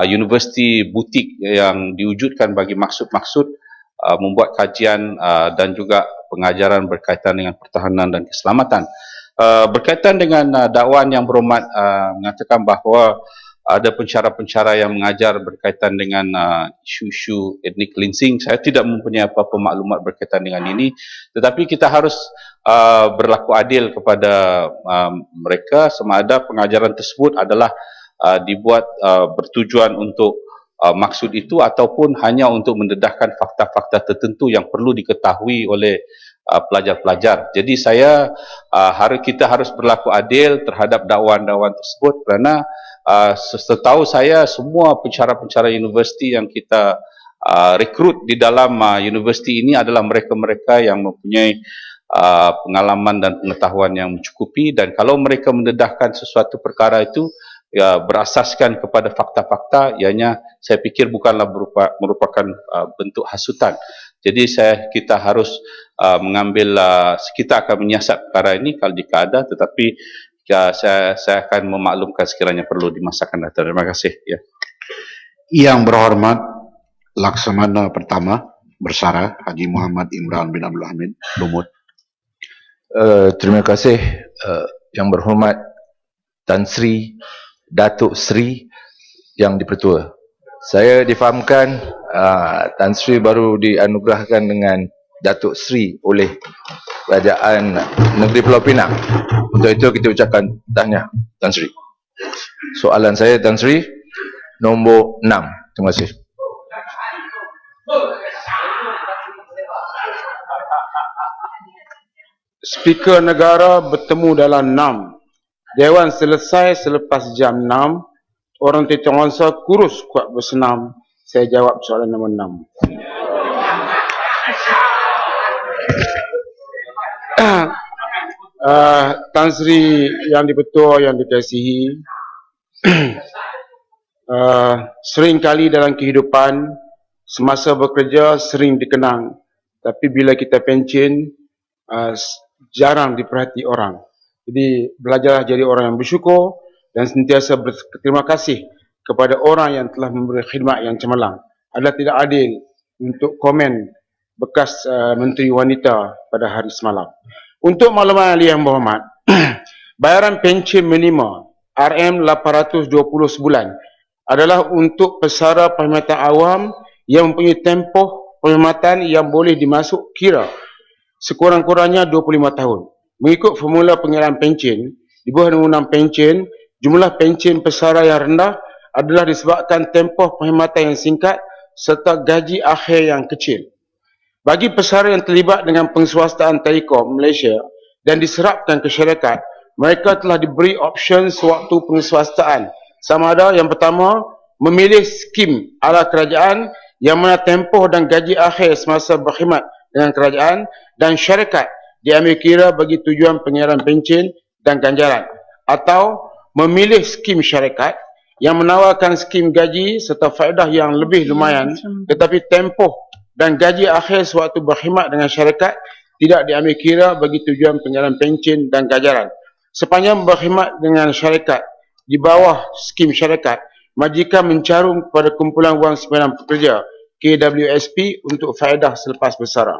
universiti butik yang diwujudkan bagi maksud-maksud membuat kajian dan juga pengajaran berkaitan dengan pertahanan dan keselamatan. Berkaitan dengan dakwaan yang berhormat mengatakan bahawa ada pencara-pencara yang mengajar berkaitan dengan isu-isu ethnic cleansing. Saya tidak mempunyai apa-apa maklumat berkaitan dengan ini, tetapi kita harus berlaku adil kepada mereka sama ada pengajaran tersebut adalah dibuat bertujuan untuk maksud itu ataupun hanya untuk mendedahkan fakta-fakta tertentu yang perlu diketahui oleh pelajar-pelajar. Jadi kita harus berlaku adil terhadap dakwaan-dakwaan tersebut, kerana setahu saya semua pencara-pencara universiti yang kita rekrut di dalam universiti ini adalah mereka-mereka yang mempunyai pengalaman dan pengetahuan yang mencukupi, dan kalau mereka mendedahkan sesuatu perkara itu berasaskan kepada fakta-fakta, ianya saya fikir bukanlah merupakan bentuk hasutan. Jadi kita harus kita akan menyiasat perkara ini kalau jika ada, tetapi saya akan memaklumkan sekiranya perlu di masa akan datang. Terima kasih. Ya. Yang berhormat Laksamana Pertama Bersara Haji Muhammad Imran bin Abdul Hamid Lumut. Terima kasih Yang berhormat Tan Sri Datuk Sri Yang Dipertua. Saya difahamkan Tan Sri baru dianugerahkan dengan Datuk Sri oleh Kerajaan Negeri Pulau Pinang. Untuk itu kita ucapkan tahniah Tan Sri. Soalan saya Tan Sri nombor 6. Terima kasih. Speaker negara bertemu dalam 6. Dewan selesai selepas jam 6. Orang titiwangsa kurus kuat bersenam. Saya jawab soalan nombor 6. Tan Sri Yang Dipertua yang dikasihi, seringkali dalam kehidupan semasa bekerja sering dikenang, tapi bila kita pencen jarang diperhati orang. Jadi belajarlah jadi orang yang bersyukur dan sentiasa berterima kasih kepada orang yang telah memberi khidmat yang cemerlang. Adalah tidak adil untuk komen bekas Menteri Wanita pada hari semalam. Untuk makluman ahli yang berhormat, bayaran pencen minima RM820 sebulan adalah untuk pesara perkhidmatan awam yang mempunyai tempoh perkhidmatan yang boleh dimasuk kira sekurang-kurangnya 25 tahun. Mengikut formula pengiraan pencen, di bawah undang-undang pencen, jumlah pencen pesara yang rendah adalah disebabkan tempoh perkhidmatan yang singkat serta gaji akhir yang kecil. Bagi pesara yang terlibat dengan penguasaan Telekom Malaysia dan diserapkan ke syarikat, mereka telah diberi option sewaktu penguasaan. Sama ada yang pertama, memilih skim ala kerajaan yang mana tempoh dan gaji akhir semasa berkhidmat dengan kerajaan dan syarikat diambil kira bagi tujuan pengiraan pencen dan ganjaran, atau memilih skim syarikat yang menawarkan skim gaji serta faedah yang lebih lumayan, tetapi tempoh dan gaji akhir sewaktu berkhidmat dengan syarikat tidak diambil kira bagi tujuan pengiraan pencen dan ganjaran. Sepanjang berkhidmat dengan syarikat di bawah skim syarikat, majikan mencarum kepada kumpulan wang simpanan pekerja KWSP untuk faedah selepas bersara.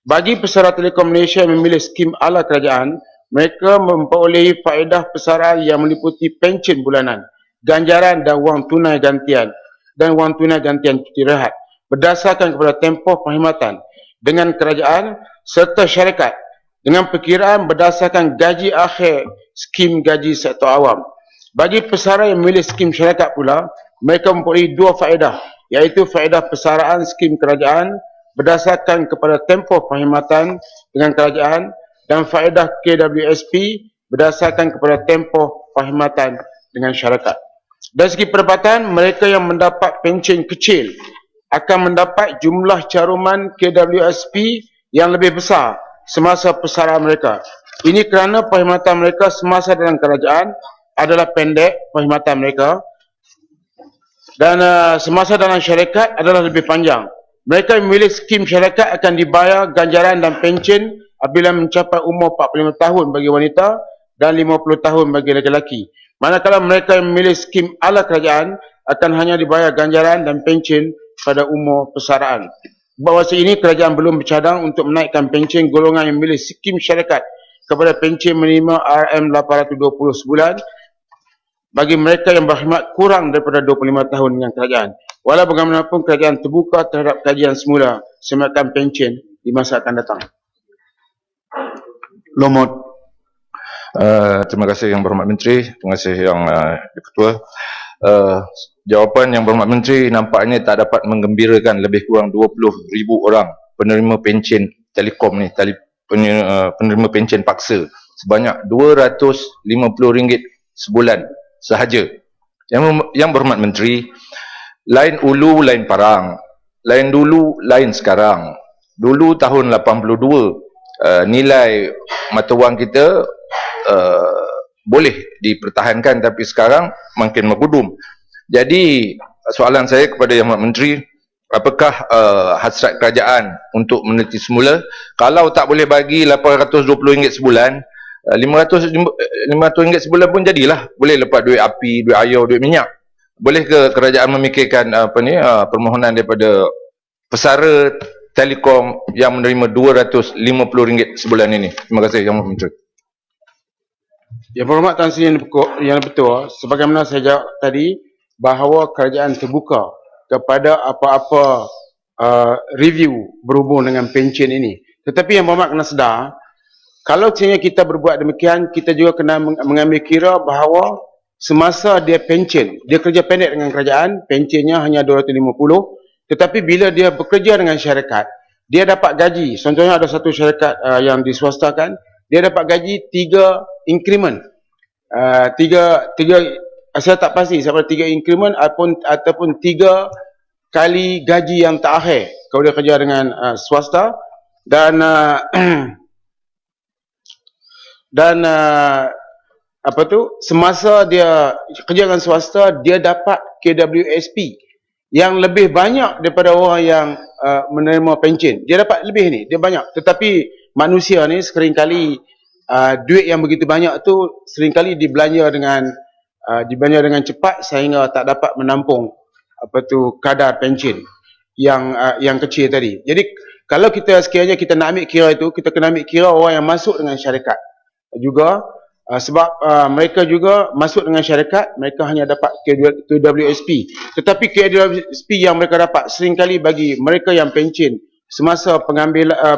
Bagi pesara Telekom Malaysia yang memilih skim ala kerajaan, mereka memperolehi faedah pesara yang meliputi pencen bulanan, ganjaran dan wang tunai gantian cuti rehat berdasarkan kepada tempoh perkhidmatan dengan kerajaan serta syarikat dengan perkiraan berdasarkan gaji akhir skim gaji sektor awam. Bagi pesara yang memilih skim syarikat pula, mereka mempunyai dua faedah, iaitu faedah pesaraan skim kerajaan berdasarkan kepada tempoh perkhidmatan dengan kerajaan dan faedah KWSP berdasarkan kepada tempoh perkhidmatan dengan syarikat. Dari segi pendapatan, mereka yang mendapat pencen kecil akan mendapat jumlah caruman KWSP yang lebih besar semasa pesara mereka. Ini kerana perkhidmatan mereka semasa dalam kerajaan adalah pendek perkhidmatan mereka Dan semasa dalam syarikat adalah lebih panjang. Mereka yang memilih skim syarikat akan dibayar ganjaran dan pencen apabila mencapai umur 45 tahun bagi wanita dan 50 tahun bagi lelaki. Manakala mereka yang memilih skim ala kerajaan akan hanya dibayar ganjaran dan pencen pada umur persaraan. Bahawa ini kerajaan belum bercadang untuk menaikkan pencen golongan yang memilih skim syarikat kepada pencen menerima RM820 sebulan bagi mereka yang berkhidmat kurang daripada 25 tahun dengan kerajaan. Walau bagaimanapun kerajaan terbuka terhadap kajian semula semacam pencen di masa akan datang. Lomot. Terima kasih Yang Berhormat Menteri, terima kasih Yang Ketua. Jawapan Yang Berhormat Menteri nampaknya tak dapat menggembirakan lebih kurang 20,000 orang penerima pencen telekom ni, penerima pencen paksa sebanyak RM250 sebulan sahaja. Yang Berhormat Menteri, lain ulu lain parang, lain dulu lain sekarang. Dulu tahun 82 nilai mata wang kita boleh dipertahankan, tapi sekarang makin megudum. Jadi soalan saya kepada Yang Berhormat Menteri, apakah hasrat kerajaan untuk meneliti semula? Kalau tak boleh bagi RM820 sebulan, RM500 sebulan pun jadilah. Boleh lepas duit api, duit air, duit minyak. Boleh ke kerajaan memikirkan permohonan daripada pesara telekom yang menerima RM250 sebulan ini? Terima kasih Yang Berhormat Menteri. Yang Berhormat Tan Sri Yang Betul, sebagaimana saya jawab tadi, bahawa kerajaan terbuka kepada apa-apa review berhubung dengan pencen ini. Tetapi Yang Berhormat kena sedar, kalau sekiranya kita berbuat demikian, kita juga kena mengambil kira bahawa semasa dia pencen, dia kerja pendek dengan kerajaan, pencennya hanya 250, tetapi bila dia bekerja dengan syarikat, dia dapat gaji. Contohnya ada satu syarikat yang diswastakan, dia dapat gaji 3 increment. Saya tak pasti sama 3 increment ataupun 3 kali gaji yang terakhir kalau dia kerja dengan swasta. Dan semasa dia kerja dengan swasta, dia dapat KWSP yang lebih banyak daripada orang yang menerima pencen. Dia dapat lebih ni, dia banyak. Tetapi manusia ni seringkali duit yang begitu banyak tu seringkali dibelanja dengan cepat sehingga tak dapat menampung kadar pencen yang kecil tadi. Jadi kalau kita sekiranya kita nak ambil kira itu, kita kena ambil kira orang yang masuk dengan syarikat juga, sebab mereka juga masuk dengan syarikat, mereka hanya dapat KWSP. Tetapi KWSP yang mereka dapat seringkali bagi mereka yang pencen semasa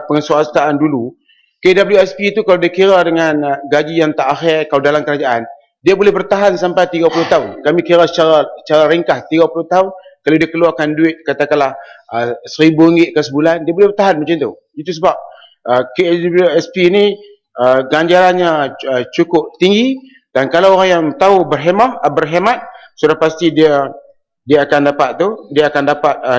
pengeswastaan dulu, KWSP itu kalau dikira dengan gaji yang terakhir kalau dalam kerajaan, dia boleh bertahan sampai 30 tahun. Kami kira secara ringkas 30 tahun. Kalau dia keluarkan duit katakanlah RM1,000 ke sebulan, dia boleh bertahan macam tu. Itu sebab KWSP ni ganjarannya cukup tinggi, dan kalau orang yang tahu berhemat, sudah pasti dia akan dapat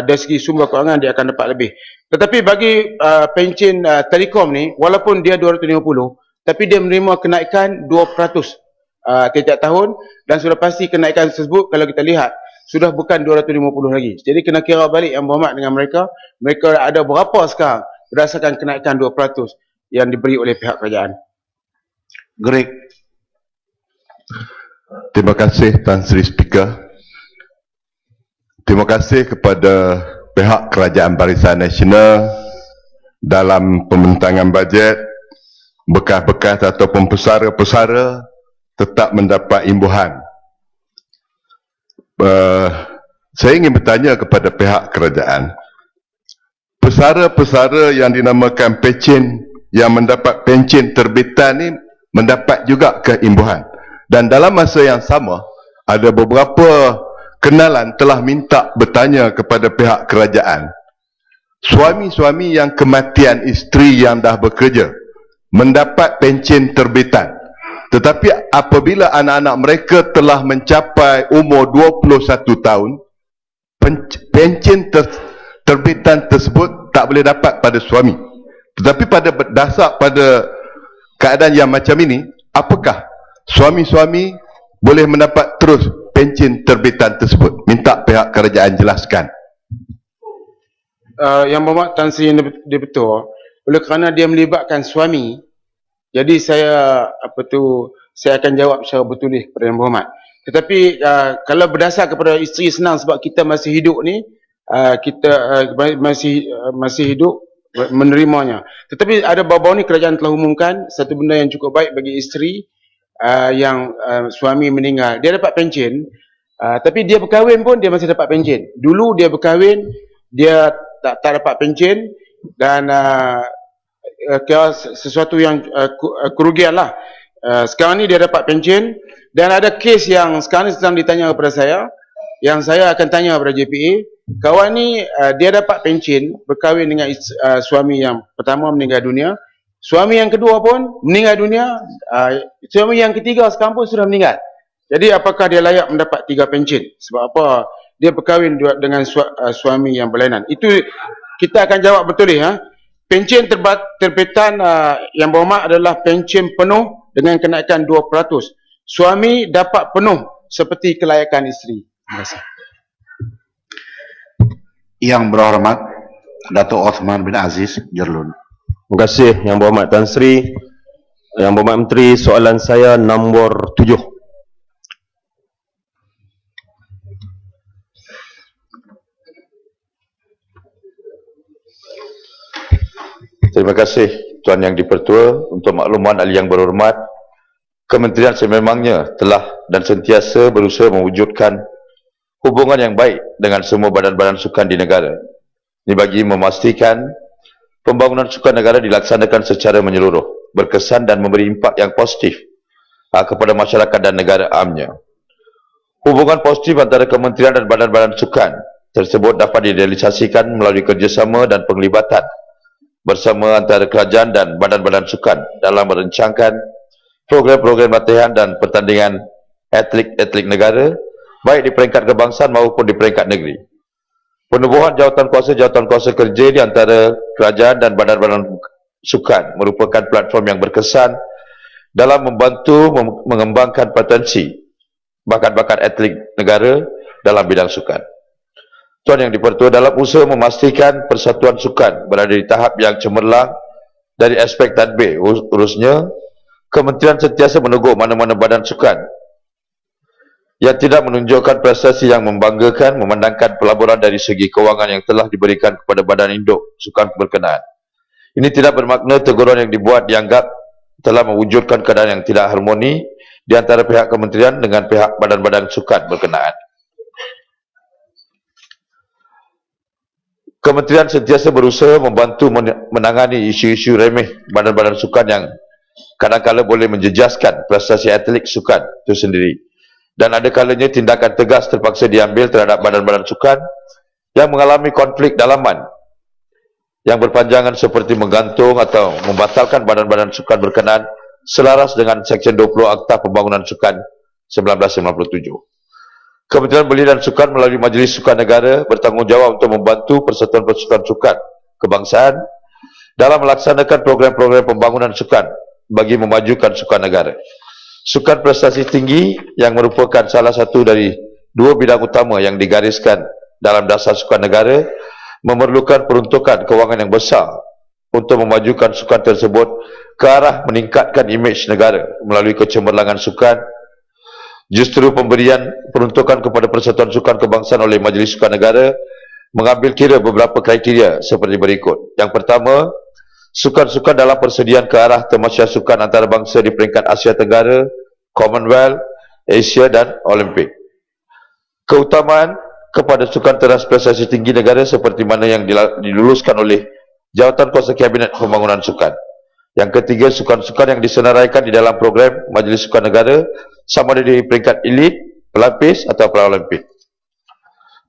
dari segi sumber kewangan dia akan dapat lebih. Tetapi bagi pencen telekom ni, walaupun dia 250, tapi dia menerima kenaikan 2% tiap tahun, dan sudah pasti kenaikan tersebut kalau kita lihat sudah bukan 250 lagi. Jadi kena kira balik Yang Berhormat dengan mereka ada berapa sekarang berdasarkan kenaikan 2% yang diberi oleh pihak kerajaan. Greg. Terima kasih Tan Sri Speaker. Terima kasih kepada pihak Kerajaan Barisan Nasional dalam pembentangan bajet, bekas-bekas ataupun pesara-pesara tetap mendapat imbuhan. Saya ingin bertanya kepada pihak kerajaan, pesara-pesara yang dinamakan pencen, yang mendapat pencen terbitan ni mendapat juga keimbuhan. Dan dalam masa yang sama, ada beberapa kenalan telah minta bertanya kepada pihak kerajaan, suami-suami yang kematian isteri yang dah bekerja mendapat pencen terbitan, tetapi apabila anak-anak mereka telah mencapai umur 21 tahun, pencen terbitan tersebut tak boleh dapat pada suami. Tetapi pada dasar pada keadaan yang macam ini, apakah suami-suami boleh mendapat terus pencen terbitan tersebut? Minta pihak kerajaan jelaskan. Yang berhormat Tan Sri Yang Dipertua, oleh kerana dia melibatkan suami, jadi saya saya akan jawab secara bertulis kepada Yang Berhormat. Tetapi kalau berdasar kepada isteri senang sebab kita masih hidup ni, kita masih hidup menerimanya. Tetapi ada baru-baru ni kerajaan telah umumkan satu benda yang cukup baik bagi isteri yang suami meninggal. Dia dapat pencen, tapi dia berkahwin pun dia masih dapat pencen. Dulu dia berkahwin, dia tak dapat pencen dan sesuatu yang kerugian lah. Sekarang ni dia dapat pencen dan ada kes yang sekarang ni sedang ditanya kepada saya, yang saya akan tanya kepada JPA. Kawan ni dia dapat pencen, berkahwin dengan suami yang pertama meninggal dunia, suami yang kedua pun meninggal dunia, suami yang ketiga sekarang pun sudah meninggal. Jadi apakah dia layak mendapat 3 pencen? Sebab apa? Dia berkahwin dengan suami yang berlainan. Itu kita akan jawab betul ya. Pencen terbitan Yang Berhormat adalah pencen penuh dengan kenaikan 2%. Suami dapat penuh seperti kelayakan isteri. Terima kasih. Yang berhormat Dato' Osman bin Aziz Jerlun. Terima kasih Yang Berhormat Tan Sri. Yang Berhormat Menteri, soalan saya nombor 7. Terima kasih Tuan Yang Dipertua. Untuk makluman ahli yang berhormat, Kementerian sememangnya telah dan sentiasa berusaha mewujudkan hubungan yang baik dengan semua badan-badan sukan di negara. Ini bagi memastikan pembangunan sukan negara dilaksanakan secara menyeluruh, berkesan dan memberi impak yang positif kepada masyarakat dan negara amnya. Hubungan positif antara kementerian dan badan-badan sukan tersebut dapat direalisasikan melalui kerjasama dan penglibatan bersama antara kerajaan dan badan-badan sukan dalam merancangkan program-program latihan dan pertandingan atlet-atlet negara, baik di peringkat kebangsaan maupun di peringkat negeri. Penubuhan jawatan kuasa kerja di antara kerajaan dan badan-badan sukan merupakan platform yang berkesan dalam membantu mengembangkan potensi bakat-bakat atlet negara dalam bidang sukan. Tuan Yang Dipertua, dalam usaha memastikan persatuan sukan berada di tahap yang cemerlang dari aspek tadbir urusnya, Kementerian sentiasa menegur mana-mana badan sukan yang tidak menunjukkan prestasi yang membanggakan memandangkan pelaburan dari segi kewangan yang telah diberikan kepada badan induk sukan berkenaan. Ini tidak bermakna teguran yang dibuat dianggap telah mewujudkan keadaan yang tidak harmoni di antara pihak kementerian dengan pihak badan-badan sukan berkenaan. Kementerian sentiasa berusaha membantu menangani isu-isu remeh badan-badan sukan yang kadang-kadang boleh menjejaskan prestasi atlet sukan itu sendiri. Dan ada kalanya tindakan tegas terpaksa diambil terhadap badan-badan sukan yang mengalami konflik dalaman yang berpanjangan seperti menggantung atau membatalkan badan-badan sukan berkenaan selaras dengan Seksyen 20 Akta Pembangunan Sukan 1997. Kementerian Belia dan Sukan melalui Majlis Sukan Negara bertanggungjawab untuk membantu persatuan-persatuan sukan kebangsaan dalam melaksanakan program-program pembangunan sukan bagi memajukan sukan negara. Sukan prestasi tinggi yang merupakan salah satu dari 2 bidang utama yang digariskan dalam dasar sukan negara memerlukan peruntukan kewangan yang besar untuk memajukan sukan tersebut ke arah meningkatkan imej negara melalui kecemerlangan sukan. Justru pemberian peruntukan kepada Persatuan Sukan Kebangsaan oleh Majlis Sukan Negara mengambil kira beberapa kriteria seperti berikut. Yang pertama, sukan-sukan dalam persediaan ke arah Tamasya Sukan Antarabangsa di peringkat Asia Tenggara, Commonwealth, Asia dan Olimpik. Keutamaan kepada sukan teras prestasi tinggi negara seperti mana yang diluluskan oleh Jawatan Kuasa Kabinet Pembangunan Sukan. Yang ketiga, sukan-sukan yang disenaraikan di dalam program Majlis Sukan Negara sama ada di peringkat elit, pelapis atau pra-olimpik.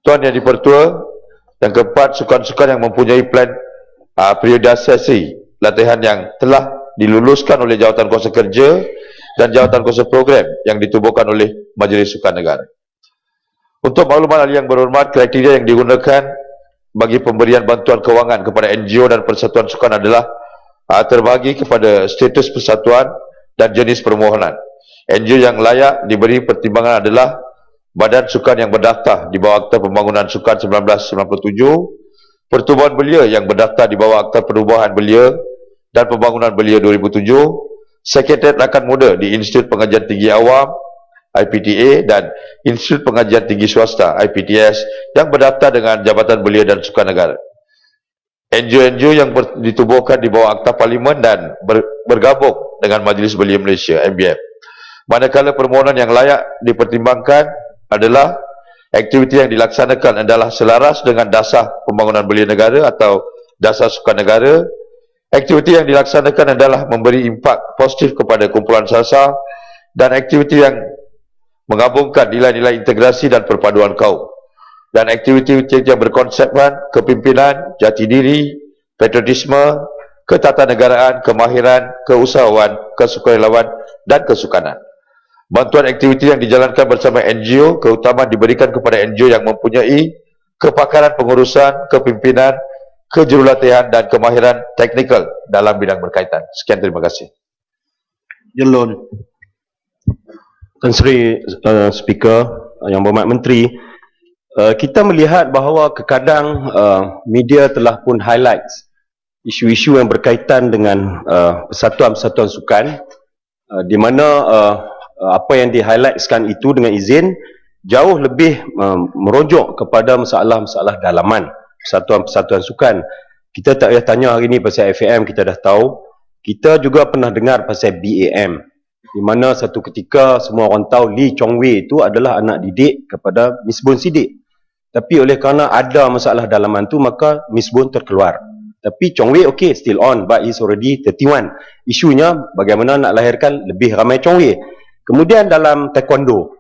Tuan Yang Dipertua, yang keempat, sukan-sukan yang mempunyai plan periodisasi latihan yang telah diluluskan oleh Jawatan Kuasa Kerja dan Jawatan Kuasa Program yang ditubuhkan oleh Majlis Sukan Negara. Untuk makluman ahli yang berhormat, kriteria yang digunakan bagi pemberian bantuan kewangan kepada NGO dan persatuan sukan adalah terbahagi kepada status persatuan dan jenis permohonan. NGO yang layak diberi pertimbangan adalah badan sukan yang berdaftar di bawah Akta Pembangunan Sukan 1997, Pertubuhan Belia yang berdaftar di bawah Akta Perubahan Belia dan Pembangunan Belia 2007, Sekretariat Rakan Muda di Institut Pengajian Tinggi Awam IPTA dan Institut Pengajian Tinggi Swasta IPTS yang berdaftar dengan Jabatan Belia dan Sukan Negara. NGO-NGO yang ditubuhkan di bawah Akta Parlimen dan bergabung dengan Majlis Belia Malaysia MBM. Manakala permohonan yang layak dipertimbangkan adalah aktiviti yang dilaksanakan adalah selaras dengan dasar pembangunan belia negara atau dasar sukan negara. Aktiviti yang dilaksanakan adalah memberi impak positif kepada kumpulan sasar dan aktiviti yang menggabungkan nilai-nilai integrasi dan perpaduan kaum. Dan aktiviti yang berkonsepkan kepimpinan, jati diri, patriotisme, ketatanegaraan, kemahiran, keusahawan, kesukarelawan dan kesukanan. Bantuan aktiviti yang dijalankan bersama NGO, keutamaan diberikan kepada NGO yang mempunyai kepakaran pengurusan, kepimpinan, kejurulatihan dan kemahiran teknikal dalam bidang berkaitan. Sekian, terima kasih. Jelun. Tan Sri Speaker, Yang Berhormat Menteri, kita melihat bahawa kadang media telah pun highlight isu-isu yang berkaitan dengan persatuan-persatuan sukan, di mana apa yang di-highlightkan itu dengan izin jauh lebih merujuk kepada masalah-masalah dalaman persatuan-persatuan sukan. Kita tak payah tanya hari ini pasal FAM, kita dah tahu. Kita juga pernah dengar pasal BAM, di mana satu ketika semua orang tahu Lee Chong Wei itu adalah anak didik kepada Miss Bun Sidik. Tapi oleh kerana ada masalah dalaman tu, maka Miss Bun terkeluar. Tapi Chong Wei okay, still on, but he's already 31. Isunya bagaimana nak lahirkan lebih ramai Chong Wei. Kemudian dalam taekwondo,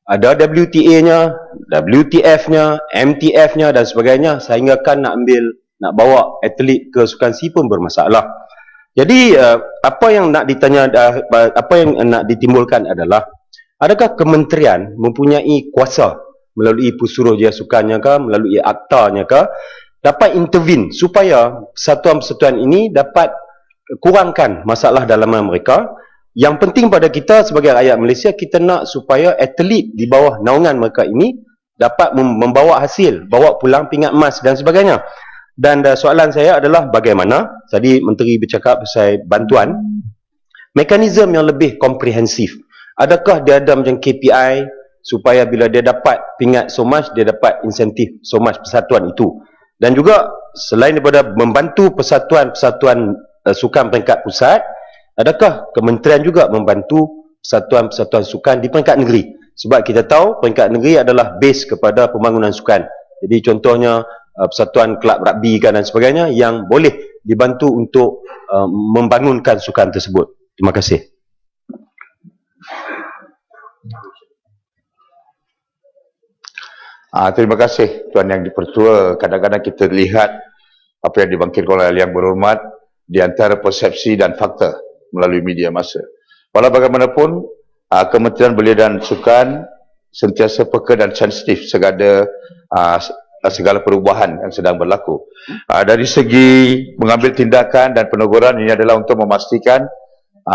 ada WTA-nya, WTF-nya, MTF-nya dan sebagainya, sehingga kan nak bawa atlet ke sukan C pun bermasalah. Jadi apa yang nak ditanya, apa yang nak ditimbulkan adalah, adakah kementerian mempunyai kuasa melalui Pusuruhjaya Sukannya ke, melalui aktanya ke, dapat intervene supaya persatuan-persatuan ini dapat kurangkan masalah dalaman mereka. Yang penting pada kita sebagai rakyat Malaysia, kita nak supaya atlet di bawah naungan mereka ini dapat membawa hasil, bawa pulang pingat emas dan sebagainya. Dan soalan saya adalah bagaimana, tadi Menteri bercakap pasal bantuan, mekanisme yang lebih komprehensif. Adakah dia ada macam KPI supaya bila dia dapat pingat so much, dia dapat insentif so much persatuan itu. Dan juga selain daripada membantu persatuan-persatuan sukan peringkat pusat, adakah kementerian juga membantu persatuan-persatuan sukan di peringkat negeri? Sebab kita tahu peringkat negeri adalah base kepada pembangunan sukan. Jadi contohnya persatuan kelab rugby kan dan sebagainya yang boleh dibantu untuk membangunkan sukan tersebut. Terima kasih. Terima kasih Tuan Yang Dipertua. Kadang-kadang kita lihat apa yang dibangkitkan oleh Yang Berhormat di antara persepsi dan fakta melalui media massa. Walau bagaimanapun, Kementerian Belia dan Sukan sentiasa peka dan sensitif segala perubahan yang sedang berlaku. Dari segi mengambil tindakan dan peneguran, ini adalah untuk memastikan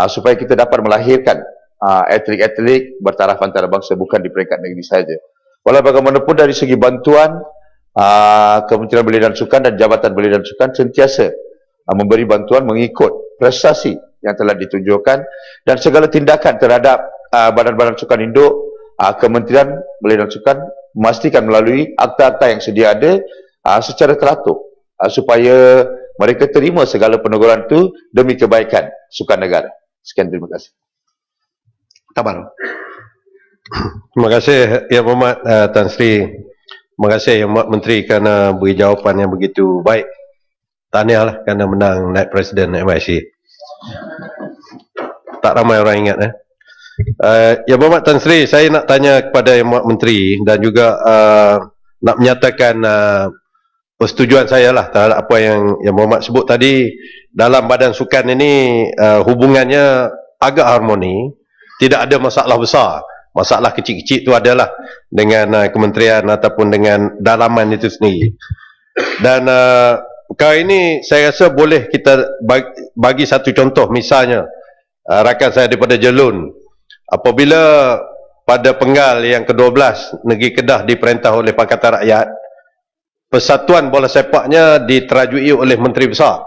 supaya kita dapat melahirkan atlet-atlet bertaraf antarabangsa, bukan di peringkat negeri saja. Walau bagaimanapun dari segi bantuan, Kementerian Belia dan Sukan dan Jabatan Belia dan Sukan sentiasa memberi bantuan mengikut prestasi yang telah ditunjukkan dan segala tindakan terhadap badan-badan sukan induk, Kementerian Belia dan Sukan memastikan melalui akta-akta yang sedia ada secara teratur supaya mereka terima segala peneguran itu demi kebaikan sukan negara. Sekian, terima kasih. Tabar. Terima kasih Yang Berhormat Tan Sri. Terima kasih Yang Berhormat Menteri kerana beri jawapan yang begitu baik. Tahniahlah kerana menang naib Presiden MIC. Tak ramai orang ingat. Yang Berhormat Tan Sri, saya nak tanya kepada Yang Berhormat Menteri dan juga nak menyatakan persetujuan saya lah terhadap apa yang Yang Berhormat sebut tadi. Dalam badan sukan ini hubungannya agak harmoni, tidak ada masalah besar. Masalah kecil-kecil itu adalah dengan kementerian ataupun dengan dalaman itu sendiri. Dan perkara ini saya rasa boleh kita bagi satu contoh. Misalnya rakan saya daripada Jelun, apabila pada penggal yang ke-12 Negeri Kedah diperintah oleh Pakatan Rakyat, Persatuan Bola Sepaknya diterajui oleh Menteri Besar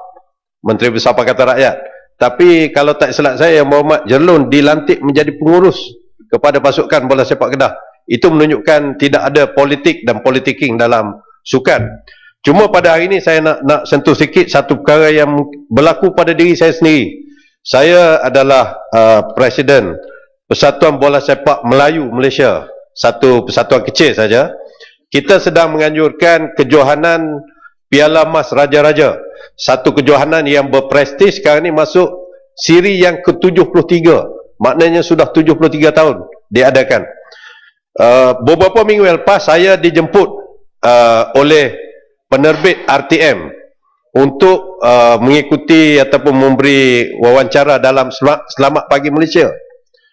Pakatan Rakyat. Tapi kalau tak silap saya, Yang Berhormat Jerlun dilantik menjadi pengurus kepada pasukan bola sepak Kedah. Itu menunjukkan tidak ada politik dan politiking dalam sukan. Cuma pada hari ini saya nak sentuh sikit satu perkara yang berlaku pada diri saya sendiri. Saya adalah Presiden Persatuan Bola Sepak Melayu Malaysia, satu persatuan kecil saja. Kita sedang menganjurkan kejohanan Piala Mas Raja-Raja, satu kejohanan yang berprestij sekarang ini masuk siri yang ke-73, maknanya sudah 73 tahun diadakan. Beberapa minggu lepas saya dijemput oleh penerbit RTM untuk mengikuti ataupun memberi wawancara dalam Selamat Pagi Malaysia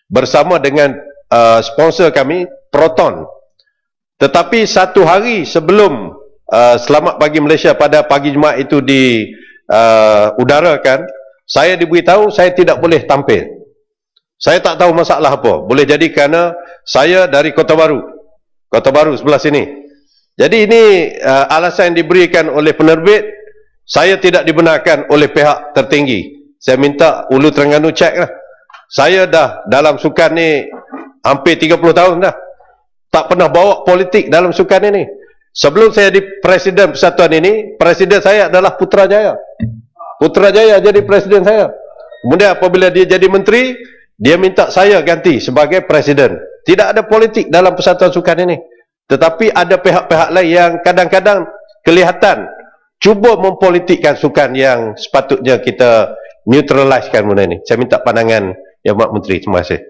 bersama dengan sponsor kami, Proton. Tetapi satu hari sebelum Selamat Pagi Malaysia pada pagi Jumaat itu diudarakan, saya diberitahu saya tidak boleh tampil. Saya tak tahu masalah apa. Boleh jadi kerana saya dari Kota Baru sebelah sini. Jadi ini alasan yang diberikan oleh penerbit. Saya tidak dibenarkan oleh pihak tertinggi. Saya minta Ulu Terengganu cek lah. Saya dah dalam sukan ni hampir 30 tahun dah. Tak pernah bawa politik dalam sukan ini. Sebelum saya di presiden persatuan ini, presiden saya adalah Putrajaya. Putrajaya jadi presiden saya. Kemudian apabila dia jadi menteri, dia minta saya ganti sebagai presiden. Tidak ada politik dalam persatuan sukan ini. Tetapi ada pihak-pihak lain yang kadang-kadang kelihatan cuba mempolitikkan sukan yang sepatutnya kita neutralisekan benda ini. Saya minta pandangan Yang Berhormat Menteri. Terima kasih.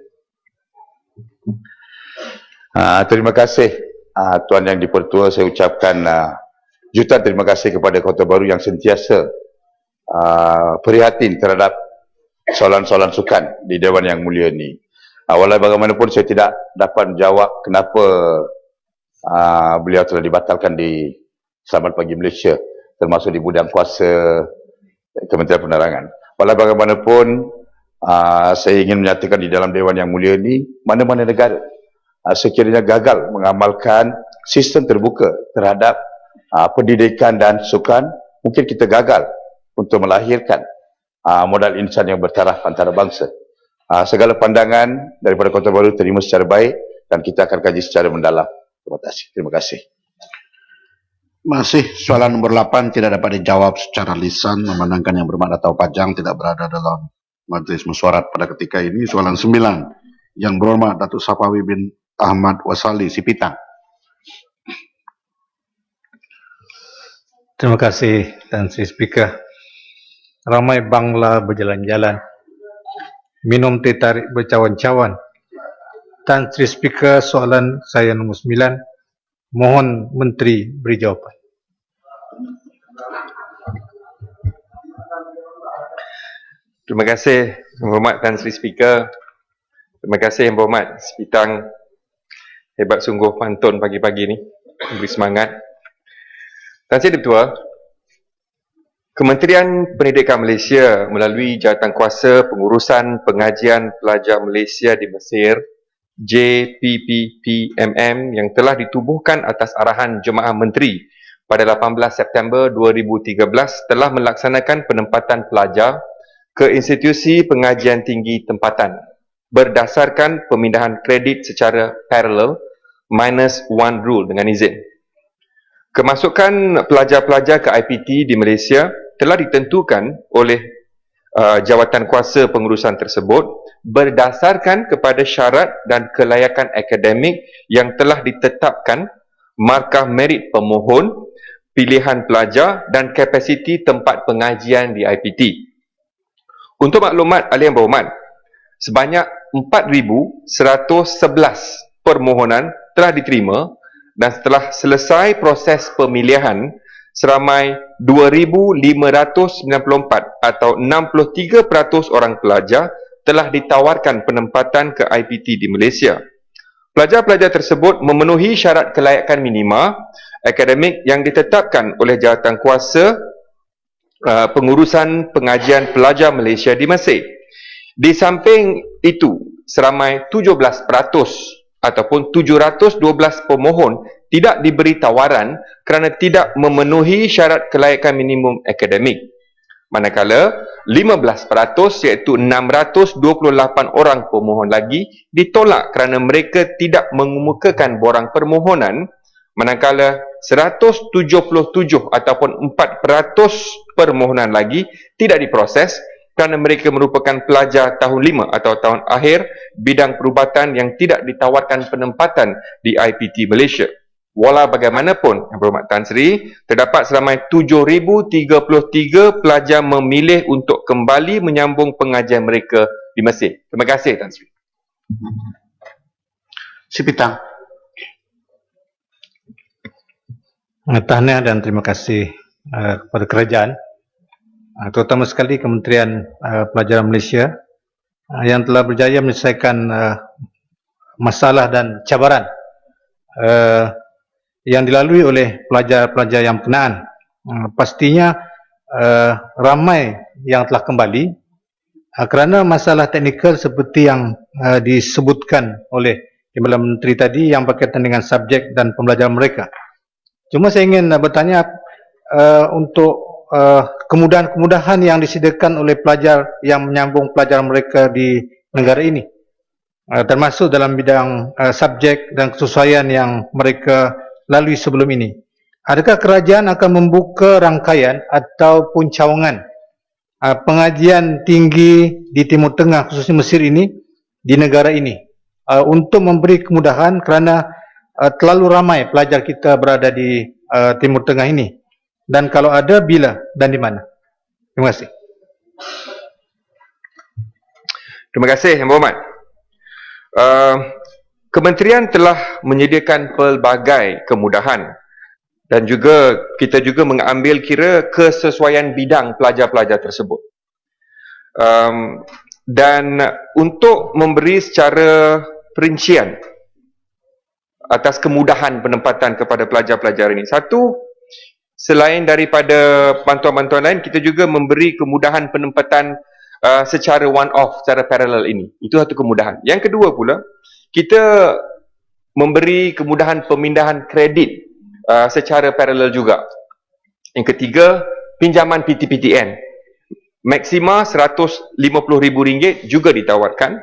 Terima kasih Tuan Yang Dipertua. Saya ucapkan jutaan terima kasih kepada Kota Baru yang sentiasa prihatin terhadap soalan-soalan sukan di Dewan Yang Mulia ini. Walau bagaimanapun saya tidak dapat menjawab kenapa beliau telah dibatalkan di Selamat Pagi Malaysia, termasuk di bidang kuasa Kementerian Penerangan. Walau bagaimanapun saya ingin menyatakan di dalam Dewan Yang Mulia ini, mana-mana negara sekiranya gagal mengamalkan sistem terbuka terhadap pendidikan dan sukan, mungkin kita gagal untuk melahirkan modal insan yang bertaraf antara bangsa. Segala pandangan daripada Kota Baru terima secara baik dan kita akan kaji secara mendalam. Terima kasih. Terima kasih. Masih soalan nombor 8 tidak dapat dijawab secara lisan memandangkan Yang Berhormat Dato' Pajang tidak berada dalam majlis mesyuarat pada ketika ini. Soalan 9, Yang Berhormat Datuk Safawi bin Ahmad Wasali, Sipitang. Terima kasih Tan Sri Speaker. Ramai bangla berjalan-jalan, minum teh tarik bercawan-cawan. Tan Sri Speaker, soalan saya nombor 9, mohon Menteri beri jawapan. Terima kasih Yang Berhormat Tan Sri Speaker. Terima kasih Yang Berhormat Sipitang. Hebat sungguh pantun pagi-pagi ni, beri semangat. Tan Sri Ketua, Kementerian Pendidikan Malaysia melalui Jawatankuasa Pengurusan Pengajian Pelajar Malaysia di Mesir, JPPPMM, yang telah ditubuhkan atas arahan Jemaah Menteri pada 18 September 2013 telah melaksanakan penempatan pelajar ke institusi pengajian tinggi tempatan berdasarkan pemindahan kredit secara paralel -1 rule dengan izin. Kemasukan pelajar-pelajar ke IPT di Malaysia telah ditentukan oleh Jawatankuasa Pengurusan tersebut berdasarkan kepada syarat dan kelayakan akademik yang telah ditetapkan, markah merit pemohon, pilihan pelajar dan kapasiti tempat pengajian di IPT. Untuk maklumat Ahli Yang Berhormat, sebanyak 4,111 permohonan telah diterima dan setelah selesai proses pemilihan, seramai 2,594 atau 63% orang pelajar telah ditawarkan penempatan ke IPT di Malaysia. Pelajar-pelajar tersebut memenuhi syarat kelayakan minima akademik yang ditetapkan oleh Jawatankuasa Pengurusan Pengajian Pelajar Malaysia di Mesir. Di samping itu, seramai 17% ataupun 712 pemohon tidak diberi tawaran kerana tidak memenuhi syarat kelayakan minimum akademik. Manakala 15% iaitu 628 orang pemohon lagi ditolak kerana mereka tidak mengemukakan borang permohonan, manakala 177 ataupun 4% permohonan lagi tidak diproses kerana mereka merupakan pelajar tahun 5 atau tahun akhir bidang perubatan yang tidak ditawarkan penempatan di IPT Malaysia. Walau bagaimanapun, Yang Berhormat Tan Sri, terdapat seramai 7,033 pelajar memilih untuk kembali menyambung pengajian mereka di Mesir. Terima kasih, Tan Sri. Sipitang. Tahniah dan terima kasih kepada kerajaan, terutama sekali Kementerian Pelajaran Malaysia yang telah berjaya menyelesaikan masalah dan cabaran yang dilalui oleh pelajar-pelajar yang berkenaan. Pastinya ramai yang telah kembali kerana masalah teknikal seperti yang disebutkan oleh Timbalan Menteri tadi yang berkaitan dengan subjek dan pembelajaran mereka. Cuma saya ingin bertanya untuk kemudahan-kemudahan yang disediakan oleh pelajar yang menyambung pelajaran mereka di negara ini, termasuk dalam bidang subjek dan kesesuaian yang mereka lalui sebelum ini. Adakah kerajaan akan membuka rangkaian ataupun cawangan pengajian tinggi di Timur Tengah, khususnya Mesir ini, di negara ini, untuk memberi kemudahan kerana terlalu ramai pelajar kita berada di Timur Tengah ini? Dan kalau ada, bila dan di mana? Terima kasih. Terima kasih, Yang Berhormat. Kementerian telah menyediakan pelbagai kemudahan dan juga kita juga mengambil kira kesesuaian bidang pelajar-pelajar tersebut. Dan untuk memberi secara perincian atas kemudahan penempatan kepada pelajar-pelajar ini, satu, selain daripada bantuan-bantuan lain, kita juga memberi kemudahan penempatan secara one-off, secara paralel ini. Itu satu kemudahan. Yang kedua pula, kita memberi kemudahan pemindahan kredit secara paralel juga. Yang ketiga, pinjaman PTPTN. Maksima RM150,000 juga ditawarkan.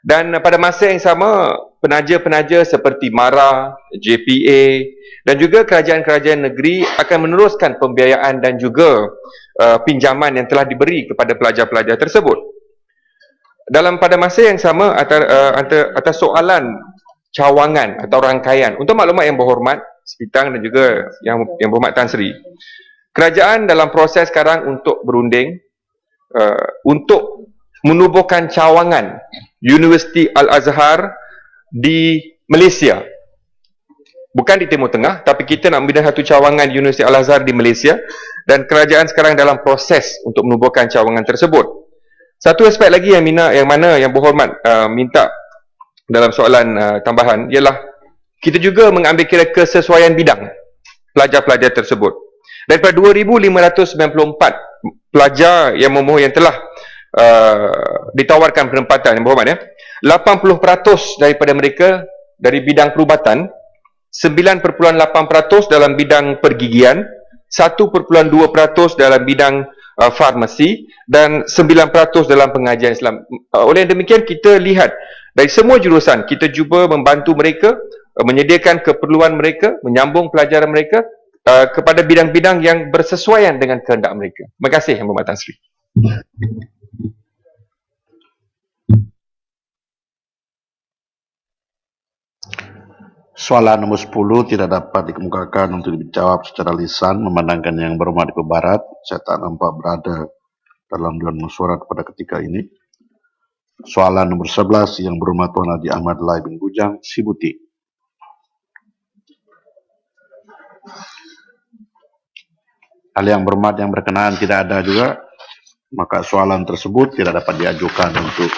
Dan pada masa yang sama, penaja-penaja seperti MARA, JPA dan juga kerajaan-kerajaan negeri akan meneruskan pembiayaan dan juga pinjaman yang telah diberi kepada pelajar-pelajar tersebut. Pada masa yang sama, atas soalan cawangan atau rangkaian, untuk maklumat Yang Berhormat Sipitang dan juga Yang Berhormat Tan Sri, kerajaan dalam proses sekarang untuk berunding untuk menubuhkan cawangan Universiti Al-Azhar di Malaysia. Bukan di Timur Tengah, tapi kita nak membina satu cawangan Universiti Al-Azhar di Malaysia, dan kerajaan sekarang dalam proses untuk menubuhkan cawangan tersebut. Satu aspek lagi yang mana Yang Berhormat minta dalam soalan tambahan ialah kita juga mengambil kira kesesuaian bidang pelajar-pelajar tersebut. Daripada 2,594 pelajar yang memohon yang telah ditawarkan penempatan, Yang Berhormat, 80% daripada mereka dari bidang perubatan, 9.8% dalam bidang pergigian, 1.2% dalam bidang farmasi dan 9% dalam pengajian Islam. Oleh demikian, kita lihat dari semua jurusan, kita cuba membantu mereka, menyediakan keperluan mereka, menyambung pelajaran mereka kepada bidang-bidang yang bersesuaian dengan kehendak mereka. Terima kasih, Yang Berhormat Tan Sri. Soalan nombor 10 tidak dapat dikemukakan untuk dijawab secara lisan, memandangkan Yang Berhormat di Barat saya tak nampak berada dalam dewan mesyuarat pada ketika ini. Soalan nombor 11 Yang Berhormat Tuan Haji Ahmad Lai bin Bujang, Sibuti. Hal yang berhormat yang berkenaan tidak ada juga, maka soalan tersebut tidak dapat diajukan untuk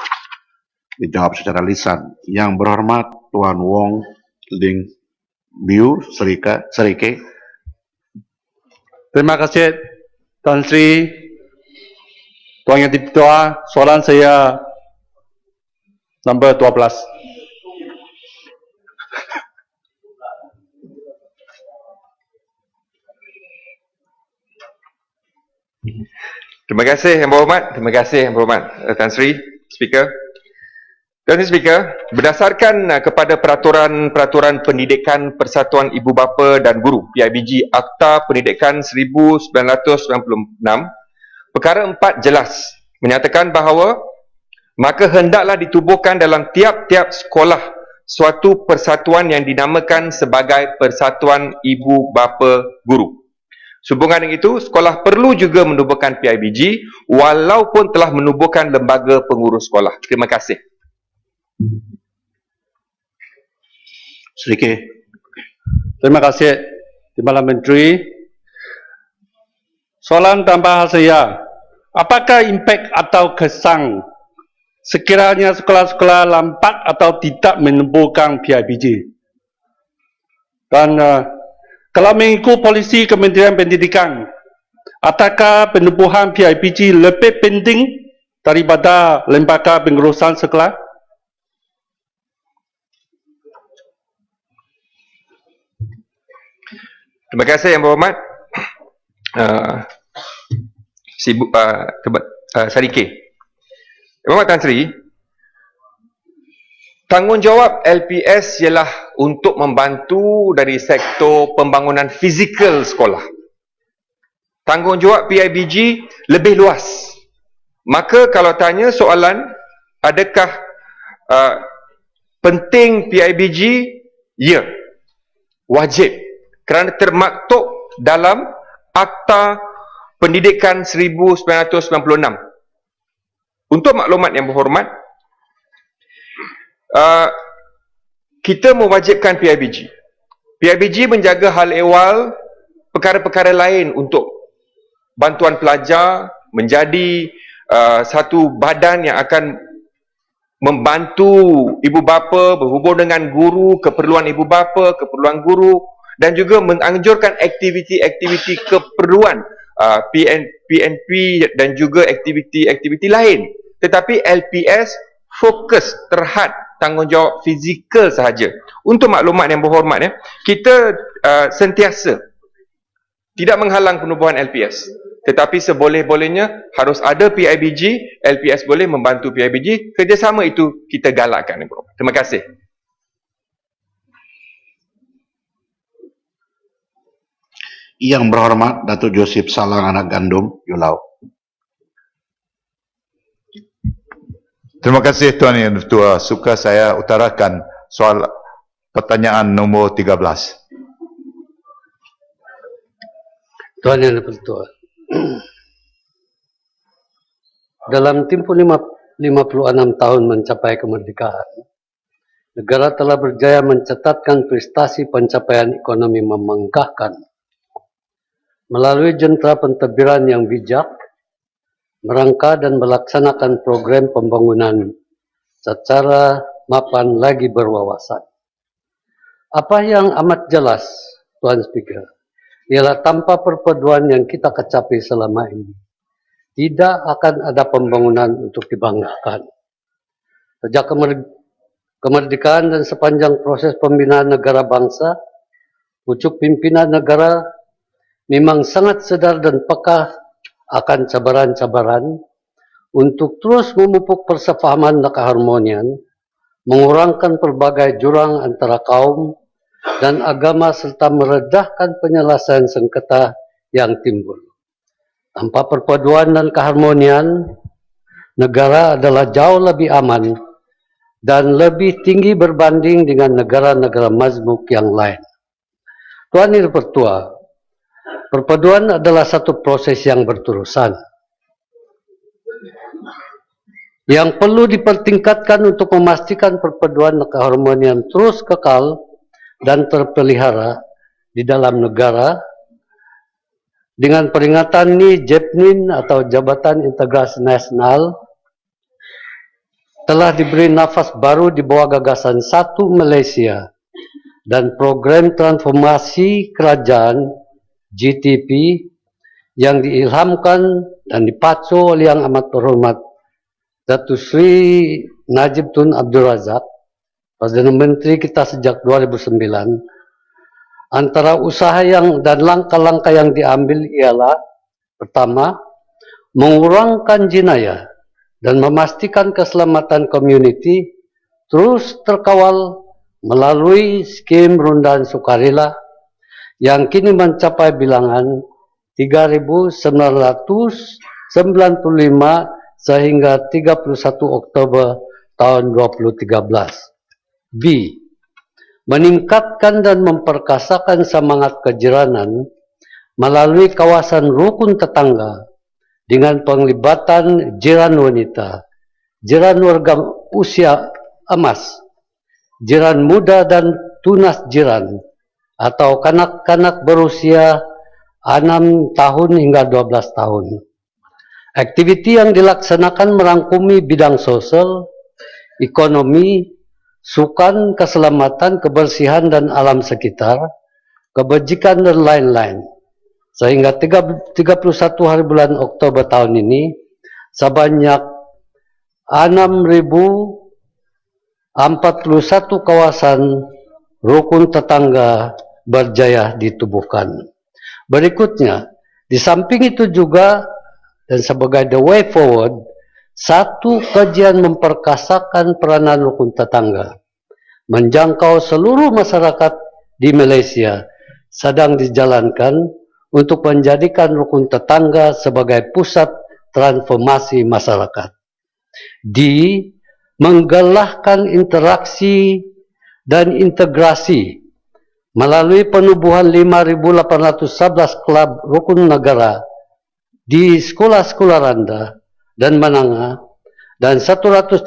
dijawab secara lisan. Yang berhormat Tuan Wong Ling Biu Serike. Terima kasih Tan Sri. Tuan Yang Dipertua, soalan saya nombor 12. Terima kasih Yang Berhormat. Terima kasih Yang Berhormat Tan Sri Speaker. Tuan Sri Speaker, berdasarkan kepada Peraturan Pendidikan Persatuan Ibu Bapa dan Guru PIBG Akta Pendidikan 1996, perkara 4 jelas menyatakan bahawa maka hendaklah ditubuhkan dalam tiap-tiap sekolah suatu persatuan yang dinamakan sebagai Persatuan Ibu Bapa Guru. Sehubungan dengan itu, sekolah perlu juga menubuhkan PIBG walaupun telah menubuhkan lembaga pengurus sekolah. Terima kasih. Sedikit. Terima kasih Timbalan Menteri. Soalan tambahan saya, apakah impak atau kesan sekiranya sekolah-sekolah lambat atau tidak menubuhkan PIBG? Dan kalau mengikut polisi Kementerian Pendidikan, apakah penubuhan PIBG lebih penting daripada lembaga pengurusan sekolah? Terima kasih Yang Berhormat Sarike. Yang Berhormat Tan Sri, tanggungjawab LPS ialah untuk membantu dari sektor pembangunan fizikal sekolah. Tanggungjawab PIBG lebih luas. Maka kalau tanya soalan, adakah penting PIBG? Ya, wajib. Kerana termaktub dalam Akta Pendidikan 1996. Untuk maklumat Yang Berhormat, kita mewajibkan PIBG. PIBG menjaga hal ehwal perkara-perkara lain untuk bantuan pelajar, menjadi satu badan yang akan membantu ibu bapa berhubung dengan guru, keperluan ibu bapa, keperluan guru, dan juga menganjurkan aktiviti-aktiviti keperluan PNP dan juga aktiviti-aktiviti lain. Tetapi LPS fokus terhad tanggungjawab fizikal sahaja. Untuk maklumat Yang Berhormat, kita sentiasa tidak menghalang penubuhan LPS. Tetapi seboleh-bolehnya harus ada PIBG, LPS boleh membantu PIBG. Kerjasama itu kita galakkan. Terima kasih. Yang Berhormat Datuk Joseph Salang Anak Gandum, Yulau. Terima kasih Tuan Yang Ketua. Suka saya utarakan soal pertanyaan nombor 13. Tuan Yang Ketua. Dalam tempoh 56 tahun mencapai kemerdekaan, negara telah berjaya mencatatkan prestasi pencapaian ekonomi membanggakan. Melalui jentera pentadbiran yang bijak, merangka dan melaksanakan program pembangunan secara mapan lagi berwawasan. Apa yang amat jelas, Tuan Speaker, ialah tanpa perpaduan yang kita capai selama ini, tidak akan ada pembangunan untuk dibanggakan. Sejak kemerdekaan dan sepanjang proses pembinaan negara bangsa, pucuk pimpinan negara memang sangat sedar dan peka akan cabaran-cabaran untuk terus memupuk persefahaman dan keharmonian, mengurangkan pelbagai jurang antara kaum dan agama serta meredahkan penyelesaian sengketa yang timbul. Tanpa perpaduan dan keharmonian, negara adalah jauh lebih aman dan lebih tinggi berbanding dengan negara-negara majmuk yang lain. Tuan Yang Ketua, perpaduan adalah satu proses yang berterusan yang perlu dipertingkatkan untuk memastikan perpaduan dan keharmonian terus kekal dan terpelihara di dalam negara. Dengan peringatan ini, JEPNIN atau Jabatan Integrasi Nasional telah diberi nafas baru di bawah gagasan Satu Malaysia dan program transformasi kerajaan GTP yang diilhamkan dan dipacu oleh Yang Amat Terhormat Datuk Sri Najib Tun Abdul Razak, Perdana Menteri kita sejak 2009. Antara usaha dan langkah-langkah yang diambil ialah, pertama, mengurangkan jenayah, dan memastikan keselamatan komuniti terus terkawal melalui skim rundaan sukarela yang kini mencapai bilangan 3.995 sehingga 31 Oktober tahun 2013. B. Meningkatkan dan memperkasakan semangat kejiranan melalui kawasan rukun tetangga dengan penglibatan jiran wanita, jiran warga usia emas, jiran muda dan tunas jiran, atau kanak-kanak berusia 6 tahun hingga 12 tahun. Aktiviti yang dilaksanakan merangkumi bidang sosial, ekonomi, sukan, keselamatan, kebersihan dan alam sekitar, kebajikan dan lain-lain. Sehingga 31 hari bulan Oktober tahun ini, sebanyak 6.041 kawasan rukun tetangga berjaya ditubuhkan. Berikutnya, di samping itu juga, dan sebagai the way forward, satu kajian memperkasakan peranan rukun tetangga menjangkau seluruh masyarakat di Malaysia sedang dijalankan untuk menjadikan rukun tetangga sebagai pusat transformasi masyarakat. D. Menggalakkan interaksi dan integrasi melalui penubuhan 5.811 klub rukun negara di sekolah-sekolah rendah dan menengah dan 138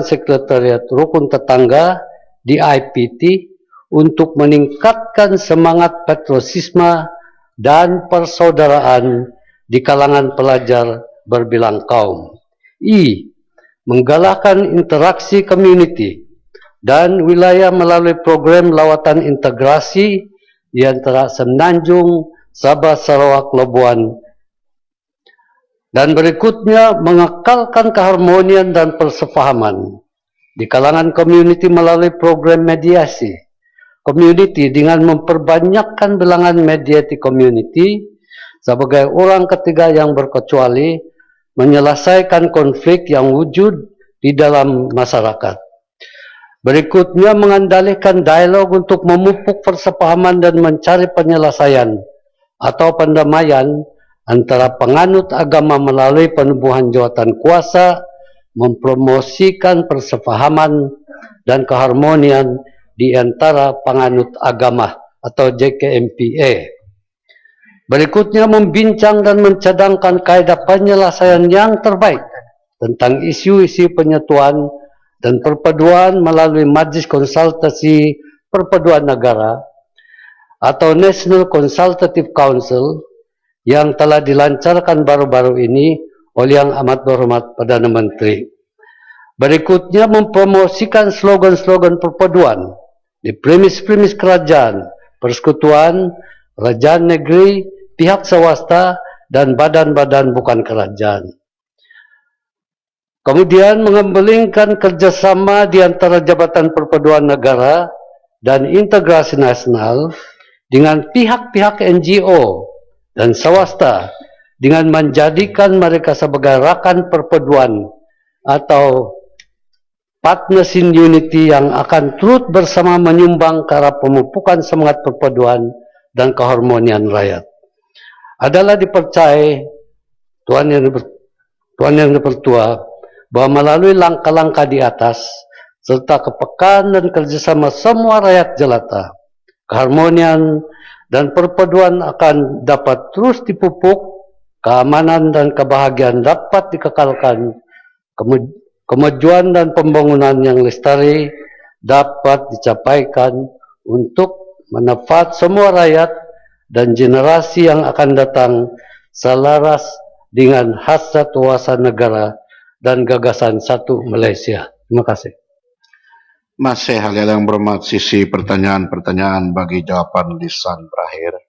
sekretariat rukun tetangga di IPT untuk meningkatkan semangat patriotisme dan persaudaraan di kalangan pelajar berbilang kaum. I. Menggalakkan interaksi komuniti dan wilayah melalui program lawatan integrasi di antara Semenanjung, Sabah, Sarawak, Labuan. Dan berikutnya, mengekalkan keharmonian dan persefahaman di kalangan komuniti melalui program mediasi community dengan memperbanyakkan bilangan mediating community sebagai orang ketiga yang berkecuali menyelesaikan konflik yang wujud di dalam masyarakat. Berikutnya, mengandalkan dialog untuk memupuk persepahaman dan mencari penyelesaian atau pendamaian antara penganut agama melalui penubuhan jawatan kuasa, mempromosikan persepahaman dan keharmonian di antara penganut agama atau JKMPA. Berikutnya, membincang dan mencadangkan kaedah penyelesaian yang terbaik tentang isu-isu penyatuan dan perpaduan melalui Majlis Konsultasi Perpaduan Negara atau National Consultative Council yang telah dilancarkan baru-baru ini oleh Yang Amat Berhormat Perdana Menteri. Berikutnya, mempromosikan slogan-slogan perpaduan di premis-premis kerajaan, persekutuan, kerajaan negeri, pihak swasta, dan badan-badan bukan kerajaan. Kemudian, mengembalikan kerjasama di antara Jabatan Perpaduan Negara dan Integrasi Nasional dengan pihak-pihak NGO dan swasta dengan menjadikan mereka sebagai rakan perpaduan atau partners in unity yang akan turut bersama menyumbang ke arah pemupukan semangat perpaduan dan keharmonian rakyat. Adalah dipercayai Tuan Yang Dipertua bahwa melalui langkah-langkah di atas serta kepekaan dan kerjasama semua rakyat jelata, keharmonian dan perpaduan akan dapat terus dipupuk, keamanan dan kebahagiaan dapat dikekalkan, kemajuan dan pembangunan yang lestari dapat dicapaikan untuk manfaat semua rakyat dan generasi yang akan datang selaras dengan hasrat wawasan negara dan gagasan satu Malaysia. Terima kasih. Masih hal yang berhormat, sisi pertanyaan-pertanyaan bagi jawapan lisan berakhir.